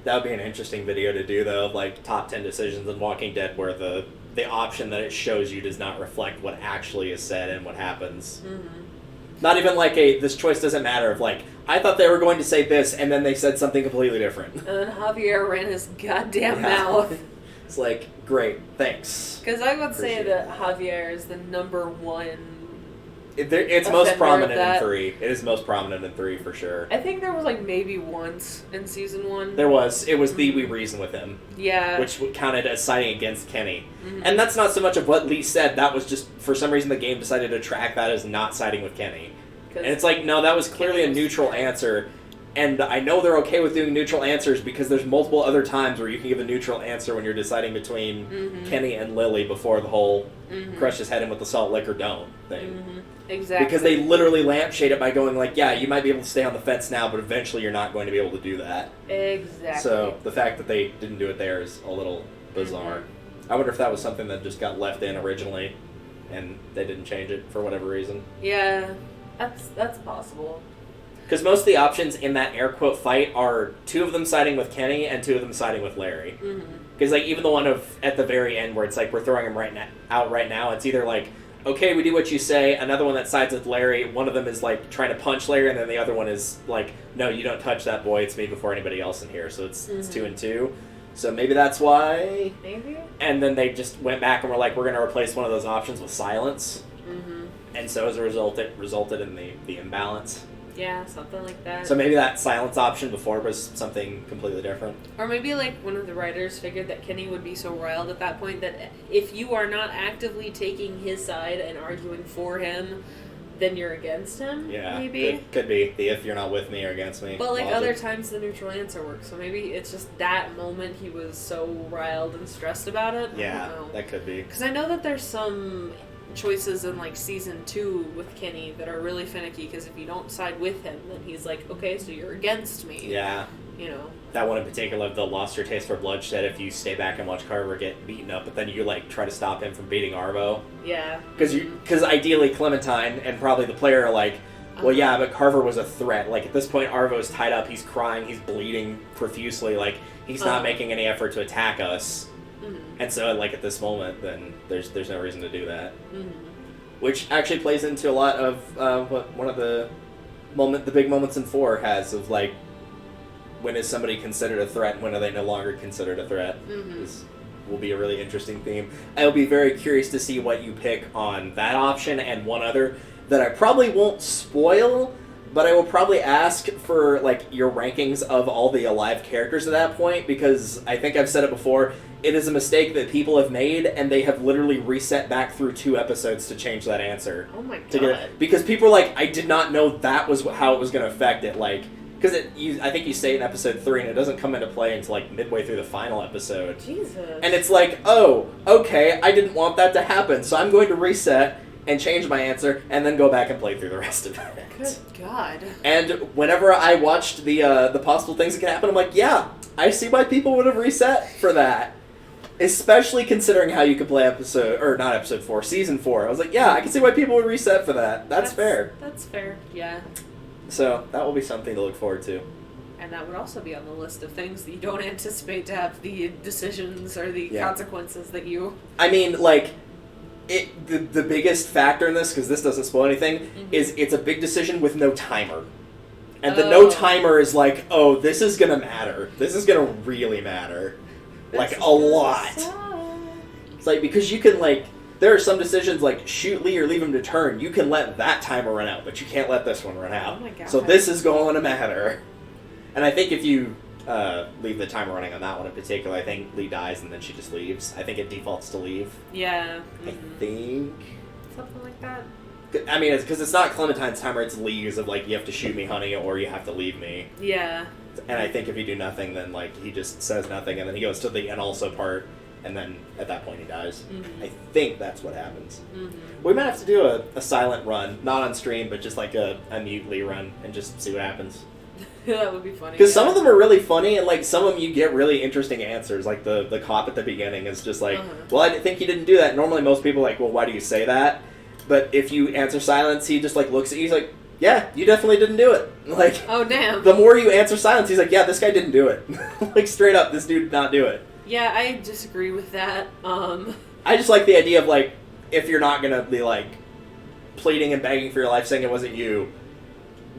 that would be an interesting video to do, though, of, like, top 10 decisions in Walking Dead where the option that it shows you does not reflect what actually is said and what happens. Mm-hmm. Not even like this choice doesn't matter of like, I thought they were going to say this and then they said something completely different. And then Javier ran his goddamn mouth. It's like, great, thanks. Because I would say that Javier is the number one. It's most prominent in 3. It is most prominent in 3 for sure. I think there was like maybe once in Season 1. There was. It was we reason with him. Yeah. Which counted as siding against Kenny. Mm-hmm. And that's not so much of what Lee said. That was just, for some reason, the game decided to track that as not siding with Kenny. And it's like, no, that was clearly a neutral answer. And I know they're okay with doing neutral answers because there's multiple other times where you can give a neutral answer when you're deciding between Kenny and Lily before the whole crush his head in with the salt lick or don't thing. Mm-hmm. Exactly. Because they literally lampshade it by going like, yeah, you might be able to stay on the fence now, but eventually you're not going to be able to do that. Exactly. So the fact that they didn't do it there is a little bizarre. I wonder if that was something that just got left in originally and they didn't change it for whatever reason. Yeah, that's possible. Because most of the options in that air quote fight are 2 of them siding with Kenny and 2 of them siding with Larry. Because like even the one at the very end where it's like we're throwing him out right now, it's either like, okay, we do what you say. Another one that sides with Larry. One of them is like trying to punch Larry, and then the other one is like, no, you don't touch that boy. It's me before anybody else in here. So it's 2 and 2. So maybe that's why. Maybe. And then they just went back and were like, we're going to replace one of those options with silence. And so as a result, it resulted in the imbalance. Yeah, something like that. So maybe that silence option before was something completely different. Or maybe like one of the writers figured that Kenny would be so riled at that point that if you are not actively taking his side and arguing for him, then you're against him. Yeah, maybe. Could be the if you're not with me or against me. But like logic. other times the neutral answer works. So maybe it's just that moment he was so riled and stressed about it. Yeah, that could be. Because I know that there's some choices in like Season 2 with Kenny that are really finicky because if you don't side with him then he's like, okay, so you're against me. Yeah. You know. That one in particular, the lost your taste for bloodshed if you stay back and watch Carver get beaten up, but then you like try to stop him from beating Arvo. Yeah. Because ideally Clementine and probably the player are like, well, yeah, but Carver was a threat. Like at this point Arvo's tied up, he's crying, he's bleeding profusely, like he's not making any effort to attack us. And so, like, at this moment, then there's no reason to do that. Which actually plays into a lot of what one of the the big moments in 4 has of like, when is somebody considered a threat and when are they no longer considered a threat? This will be a really interesting theme. I'll be very curious to see what you pick on that option and one other that I probably won't spoil, but I will probably ask for like your rankings of all the alive characters at that point, because I think I've said it before, it is a mistake that people have made, and they have literally reset back through 2 episodes to change that answer. Oh my god. Because people are like, I did not know that was how it was going to affect it, like... Because I think you say in episode 3, and it doesn't come into play until like midway through the final episode. Jesus. And it's like, oh, okay, I didn't want that to happen, so I'm going to reset and change my answer, and then go back and play through the rest of it. Good God. And whenever I watched the possible things that could happen, I'm like, yeah, I see why people would have reset for that. Especially considering how you could play season 4. I was like, yeah, I can see why people would reset for that. That's fair. That's fair, yeah. So, that will be something to look forward to. And that would also be on the list of things that you don't anticipate to have the decisions or the consequences that you... I mean, like, the biggest factor in this, because this doesn't spoil anything, is it's a big decision with no timer. And the no timer is like, oh, this is going to matter. This is going to really matter. Like, a lot. It's like, because you can, like... There are some decisions like shoot Lee or leave him to turn. You can let that timer run out, but you can't let this one run out. Oh my God. So this is going to matter. And I think if you leave the timer running on that one in particular, I think Lee dies and then she just leaves. I think it defaults to leave. Yeah. I think. Something like that. I mean, it's because it's not Clementine's timer, it's Lee's of like, you have to shoot me, honey, or you have to leave me. Yeah. And I think if you do nothing, then like he just says nothing, and then he goes to the and also part. And then, at that point, he dies. I think that's what happens. We might have to do a silent run. Not on stream, but just like a mute Lee run. And just see what happens. That would be funny. Because some of them are really funny, and like some of them you get really interesting answers. Like the cop at the beginning is just like, well, I think he didn't do that. Normally most people are like, well, why do you say that? But if you answer silence, he just like looks at you, he's like, yeah, you definitely didn't do it. Like, oh, damn. The more you answer silence, he's like, yeah, this guy didn't do it. Like, straight up, this dude did not do it. Yeah, I disagree with that. I just like the idea of, like, if you're not going to be, like, pleading and begging for your life saying it wasn't you,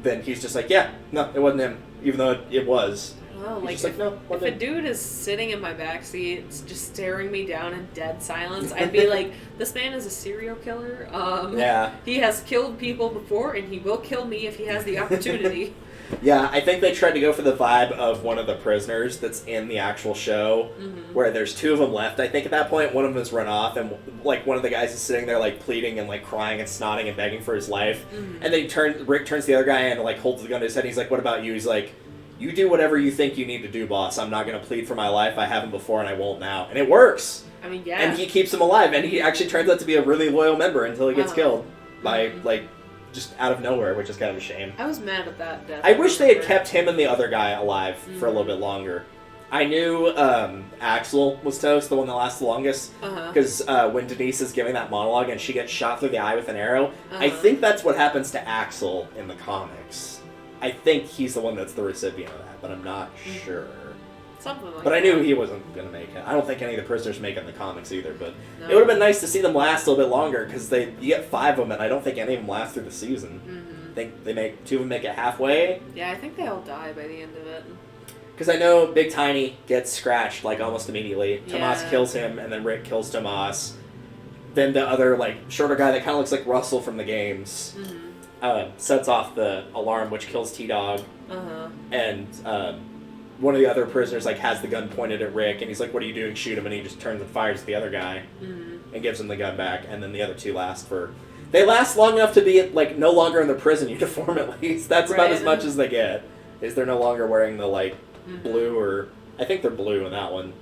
then he's just like, yeah, no, it wasn't him, even though it was. Well, like, just like, no, if a dude is sitting in my backseat just staring me down in dead silence, I'd be like, this man is a serial killer. Yeah. He has killed people before, and he will kill me if he has the opportunity. Yeah, I think they tried to go for the vibe of one of the prisoners that's in the actual show, where there's 2 of them left. I think at that point, one of them has run off, and like one of the guys is sitting there like pleading and like crying and snotting and begging for his life. And then Rick turns to the other guy and like holds the gun to his head. And he's like, "What about you?" He's like, "You do whatever you think you need to do, boss. I'm not going to plead for my life. I haven't before, and I won't now." And it works. I mean, yeah. And he keeps him alive, and he actually turns out to be a really loyal member until he gets killed by like. Just out of nowhere, which is kind of a shame. I was mad at that death. I wish they had kept him and the other guy alive for a little bit longer. I knew Axel was toast, the one that lasts the longest, because when Denise is giving that monologue and she gets shot through the eye with an arrow, I think that's what happens to Axel in the comics. I think he's the one that's the recipient of that, but I'm not sure. Something like that. But I knew he wasn't going to make it. I don't think any of the prisoners make it in the comics either, but it would have been nice to see them last a little bit longer, because you get 5 of them, and I don't think any of them last through the season. I think 2 of them make it halfway. Yeah, I think they all die by the end of it. Because I know Big Tiny gets scratched, like, almost immediately. Tomas kills him, and then Rick kills Tomas. Then the other, like, shorter guy that kind of looks like Russell from the games sets off the alarm, which kills T-Dog. And one of the other prisoners like has the gun pointed at Rick, and he's like, "What are you doing? Shoot him!" And he just turns and fires at the other guy, and gives him the gun back. And then the other 2 last long enough to be like no longer in the prison uniform. At least that's about as much as they get. Is they're no longer wearing the like blue, or I think they're blue in that one.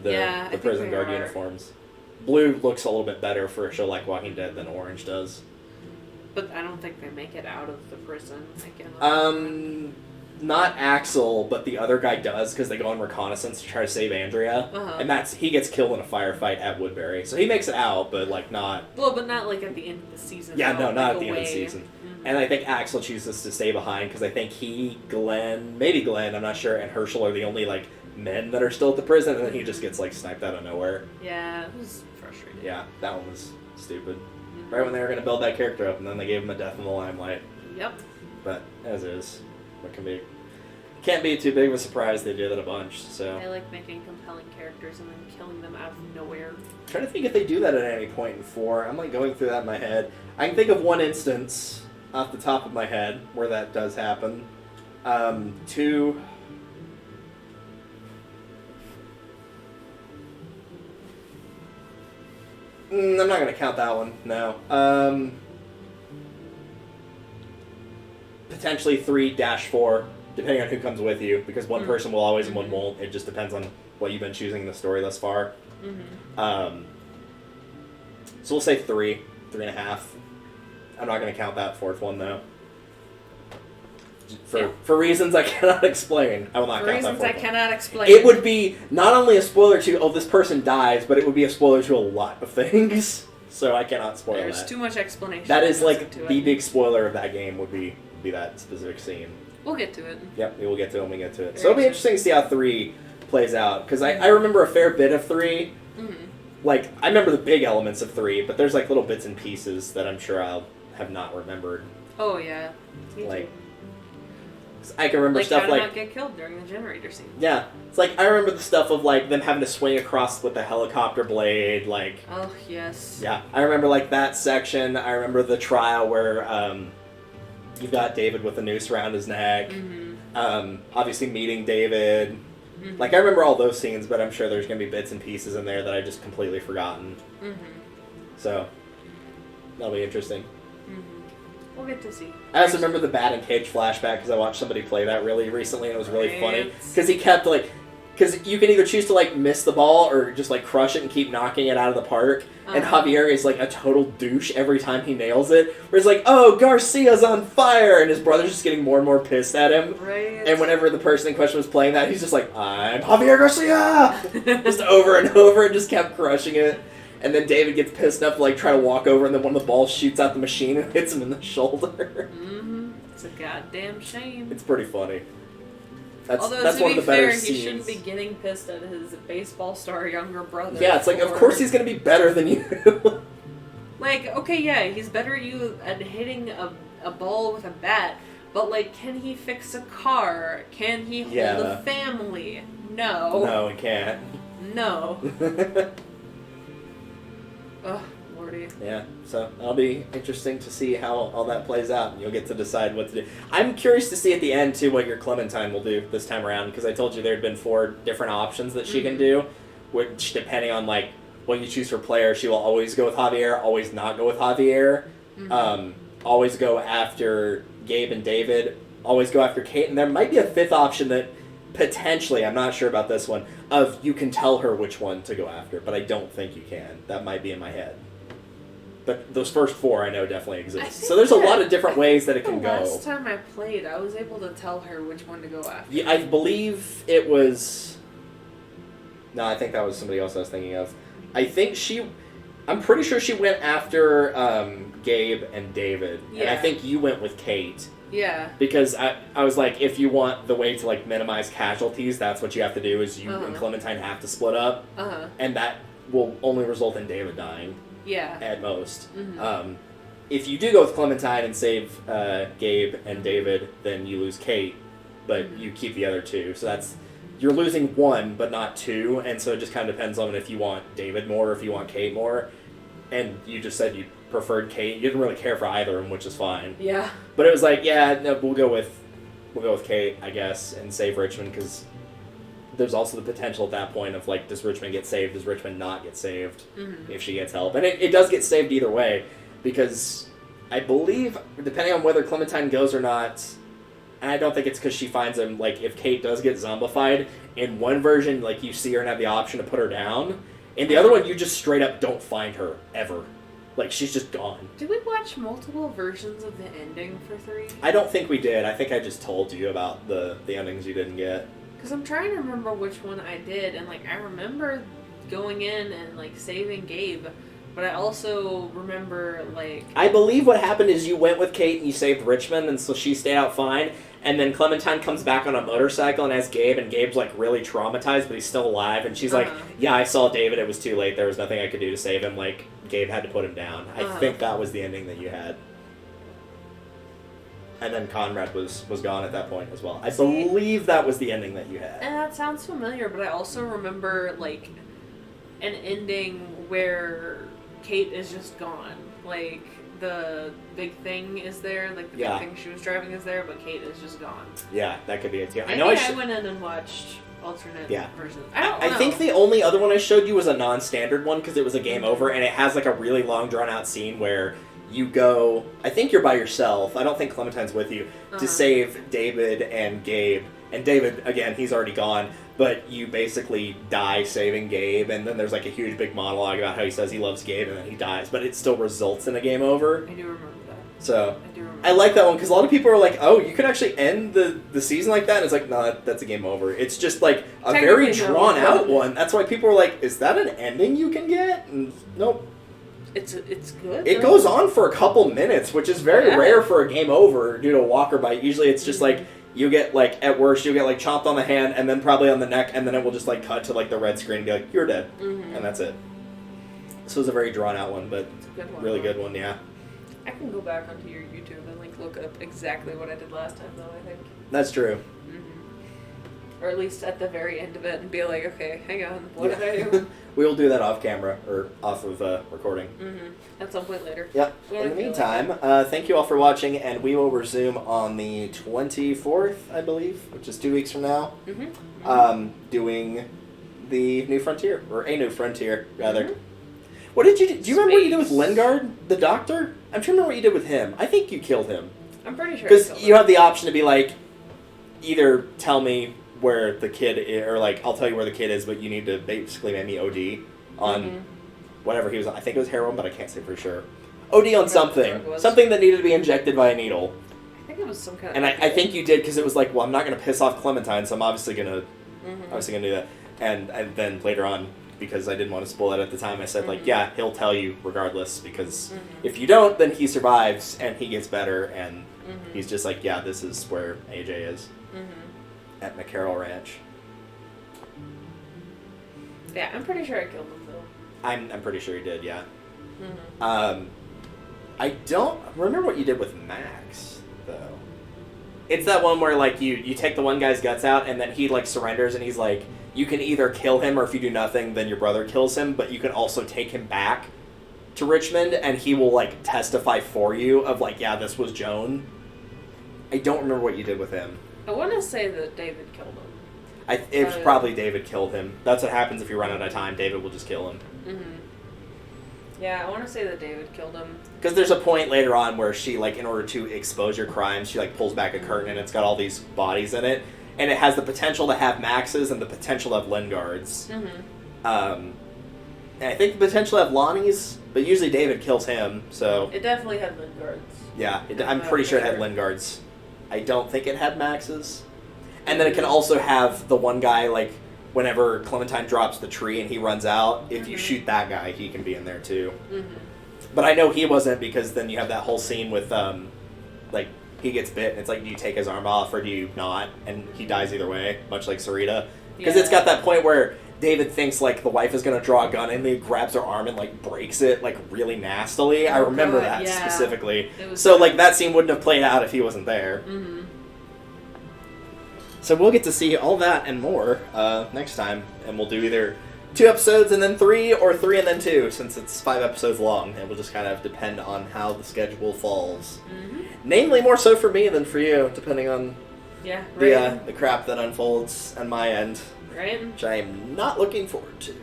The prison guard uniforms. Blue looks a little bit better for a show like Walking Dead than orange does. But I don't think they make it out of the prison again. Not Axel, but the other guy does, because they go on reconnaissance to try to save Andrea, and he gets killed in a firefight at Woodbury, so he makes it out, but like not. Well, but not like at the end of the season. Yeah, no, not at the end of the season. And I think Axel chooses to stay behind because I think maybe Glenn, I'm not sure, and Herschel are the only like men that are still at the prison, and then he just gets like sniped out of nowhere. Yeah, it was frustrating. Yeah, that one was stupid. Right when they were going to build that character up, and then they gave him a death in the limelight. Yep. but as is, what can be. Can't be too big of a surprise they do that a bunch, so. I like making compelling characters and then killing them out of nowhere. I'm trying to think if they do that at any point in 4. I'm like going through that in my head. I can think of one instance off the top of my head where that does happen. 2. I'm not going to count that one, no. Potentially 3-4. Depending on who comes with you, because one person will always and one won't. It just depends on what you've been choosing in the story thus far. So we'll say 3.5. I'm not going to count that 4th one, though. For reasons I cannot explain, I will not count that 4th one. For reasons I cannot explain. It would be not only a spoiler to, this person dies, but it would be a spoiler to a lot of things. So I cannot spoil that. There's too much explanation. That is like the big spoiler of that game would be that specific scene. We'll get to it. Yep, we will get to it when we get to it. So it'll be interesting to see how 3 plays out, because I remember a fair bit of 3. Like, I remember the big elements of 3, but there's like little bits and pieces that I'm sure I'll have not remembered. Oh, yeah. Me like, too. I can remember stuff how to like... not get killed during the generator scene. Yeah. It's like, I remember the stuff of like them having to swing across with the helicopter blade, like... Oh, yes. Yeah. I remember like that section. I remember the trial where... You've got David with a noose around his neck. Obviously meeting David. Like, I remember all those scenes, but I'm sure there's going to be bits and pieces in there that I just completely forgotten. So, that'll be interesting. We'll get to see. I also remember the batting cage flashback because I watched somebody play that really recently and it was really funny. Because he kept, like... Because you can either choose to, like, miss the ball or just, like, crush it and keep knocking it out of the park. And Javier is, like, a total douche every time he nails it. Where he's like, oh, Garcia's on fire! And his brother's just getting more and more pissed at him. Right. And whenever the person in question was playing that, he's just like, I'm Javier Garcia! Just over and over and just kept crushing it. And then David gets pissed enough to, like, try to walk over and then one of the balls shoots out the machine and hits him in the shoulder. It's a goddamn shame. It's pretty funny. Although, that's to one be of the better fair, scenes. he shouldn't be getting pissed at his baseball star younger brother. Yeah, it's like, of course he's going to be better than you. Like, okay, yeah, he's better at you at hitting a ball with a bat, but, like, can he fix a car? Can he hold a family? No. No, he can't. No. Ugh, Lordy. Yeah, so it'll be interesting to see how all that plays out, and you'll get to decide what to do. I'm curious to see at the end, too, what your Clementine will do this time around, because I told you there had been 4 different options that she can do, which, depending on, like, what you choose for player, she will always go with Javier, always not go with Javier, always go after Gabe and David, always go after Kate, and there might be a 5th option that potentially, I'm not sure about this one, of you can tell her which one to go after, but I don't think you can. That might be in my head. But those first 4 I know definitely exist. So there's a lot of different ways that it can go. Last time I played, I was able to tell her which one to go after. Yeah, I believe it was... No, I think that was somebody else I was thinking of. I think I'm pretty sure she went after Gabe and David. Yeah. And I think you went with Kate. Yeah. Because I was like, if you want the way to, like, minimize casualties, that's what you have to do, is you and Clementine have to split up. And that will only result in David dying. Yeah. At most. If you do go with Clementine and save Gabe and David, then you lose Kate, but you keep the other 2. So you're losing 1, but not 2, and so it just kind of depends on if you want David more or if you want Kate more. And you just said you preferred Kate. You didn't really care for either of them, which is fine. Yeah. But it was like, yeah, no, we'll go with Kate, I guess, and save Richmond, because there's also the potential at that point of, like, does Richmond get saved? Does Richmond not get saved if she gets help? And it does get saved either way, because I believe, depending on whether Clementine goes or not, and I don't think it's because she finds him, like, if Kate does get zombified, in one version, like, you see her and have the option to put her down. In the other one, you just straight up don't find her, ever. Like, she's just gone. Did we watch multiple versions of the ending for 3? I don't think we did. I think I just told you about the endings you didn't get. Because I'm trying to remember which one I did, and, like, I remember going in and, like, saving Gabe, but I also remember, like... I believe what happened is you went with Kate and you saved Richmond, and so she stayed out fine, and then Clementine comes back on a motorcycle and has Gabe, and Gabe's, like, really traumatized, but he's still alive, and she's like, yeah, I saw David, it was too late, there was nothing I could do to save him, like, Gabe had to put him down. I think that was the ending that you had. And then Conrad was gone at that point as well. I believe that was the ending that you had. And that sounds familiar, but I also remember, like, an ending where Kate is just gone. Like, the big thing is there, like, the big thing she was driving is there, but Kate is just gone. Yeah, that could be it, too. I know I went in and watched alternate versions. I think the only other one I showed you was a non-standard one, because it was a game over, and it has, like, a really long, drawn-out scene where you go, I think you're by yourself, I don't think Clementine's with you, to save David and Gabe. And David, again, he's already gone, but you basically die saving Gabe, and then there's like a huge big monologue about how he says he loves Gabe, and then he dies, but it still results in a game over. I do remember that. So, I like that one, because a lot of people are like, oh, you can actually end the season like that, and it's like, no, that's a game over. It's just like a very drawn-out one. That's why people are like, is that an ending you can get? And nope. It's good. It goes on for a couple minutes, which is very rare for a game over due to a walker bite. Usually it's just like, you get, like, at worst, you'll get, like, chomped on the hand, and then probably on the neck, and then it will just, like, cut to, like, the red screen and be like, you're dead. And that's it. This was a very drawn-out one, but really good one, yeah. I can go back onto your YouTube and, like, look up exactly what I did last time, though, I think. That's true. Or at least at the very end of it, and be like, okay, hang on, what did I do? We will do that off camera, or off of recording. At some point later. Yep. In the meantime, thank you all for watching, and we will resume on the 24th, I believe, which is 2 weeks from now, doing the New Frontier, or A New Frontier, rather. What did you do? Do you remember what you did with Lingard, the doctor? I'm trying to remember what you did with him. I think you killed him. I'm pretty sure. Because you have the option to be like, either tell me where the kid is, or like, I'll tell you where the kid is, but you need to basically make me OD on whatever he was on. I think it was heroin, but I can't say for sure. OD on something. Something that needed to be injected by a needle. I think it was some kind of... And I think you did, because it was like, well, I'm not going to piss off Clementine, so I'm obviously going to do that. And then later on, because I didn't want to spoil it at the time, I said, like, yeah, he'll tell you regardless, because if you don't, then he survives, and he gets better, and he's just like, yeah, this is where AJ is. At McCarroll Ranch. Yeah, I'm pretty sure I killed him, though. I'm pretty sure you did, yeah. I don't remember what you did with Max, though. It's that one where, like, you take the one guy's guts out, and then he, like, surrenders, and he's like, you can either kill him, or if you do nothing, then your brother kills him, but you can also take him back to Richmond, and he will, like, testify for you of, like, yeah, this was Joan. I don't remember what you did with him. I want to say that David killed him. It was probably David killed him. That's what happens if you run out of time. David will just kill him. Yeah, I want to say that David killed him. Because there's a point later on where she, like, in order to expose your crimes, she, like, pulls back a curtain and it's got all these bodies in it. And it has the potential to have Max's and the potential to have Lingard's. And I think the potential to have Lonnie's, but usually David kills him, so... It definitely had Lingard's. Yeah, I'm pretty sure it had Lingard's. I don't think it had Max's. And then it can also have the one guy, like, whenever Clementine drops the tree and he runs out, if you shoot that guy, he can be in there too. But I know he wasn't, because then you have that whole scene with, like, he gets bit and it's like, do you take his arm off or do you not? And he dies either way, much like Sarita. Because it's got that point where David thinks, like, the wife is going to draw a gun and he grabs her arm and, like, breaks it, like, really nastily. I remember that specifically. So, like, that scene wouldn't have played out if he wasn't there. So we'll get to see all that and more next time. And we'll do either 2 episodes and then 3, or 3 and then 2, since it's 5 episodes long. It will just kind of depend on how the schedule falls. Namely, more so for me than for you, depending on the crap that unfolds on my end. Right. Which I am not looking forward to.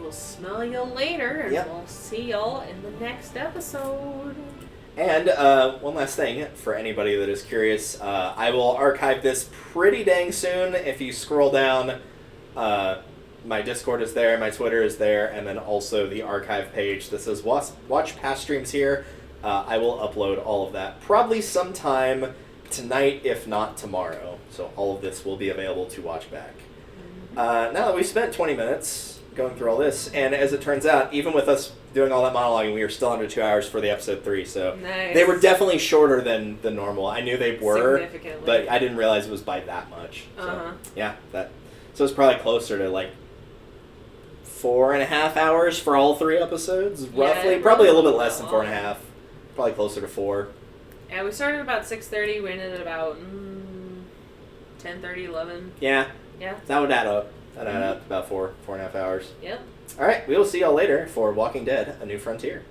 We'll smell you later, and we'll see y'all in the next episode. And one last thing, for anybody that is curious, I will archive this pretty dang soon. If you scroll down, my Discord is there, my Twitter is there, and then also the archive page that says watch past streams here. I will upload all of that probably sometime tonight, if not tomorrow. So all of this will be available to watch back. Now that we've spent 20 minutes going through all this, and as it turns out, even with us doing all that monologuing, we were still under 2 hours for the episode 3, so they were definitely shorter than normal. I knew they were, but I didn't realize it was by that much. So, so it's probably closer to, like, 4.5 hours for all 3 episodes, roughly. Probably a little bit less than 4.5. Probably closer to 4. Yeah, we started about 6:30. We ended at about 10:30, 11. Yeah. Yeah. That would add up. That would add up to about 4.5 hours. Yep. All right, we will see y'all later for Walking Dead: A New Frontier.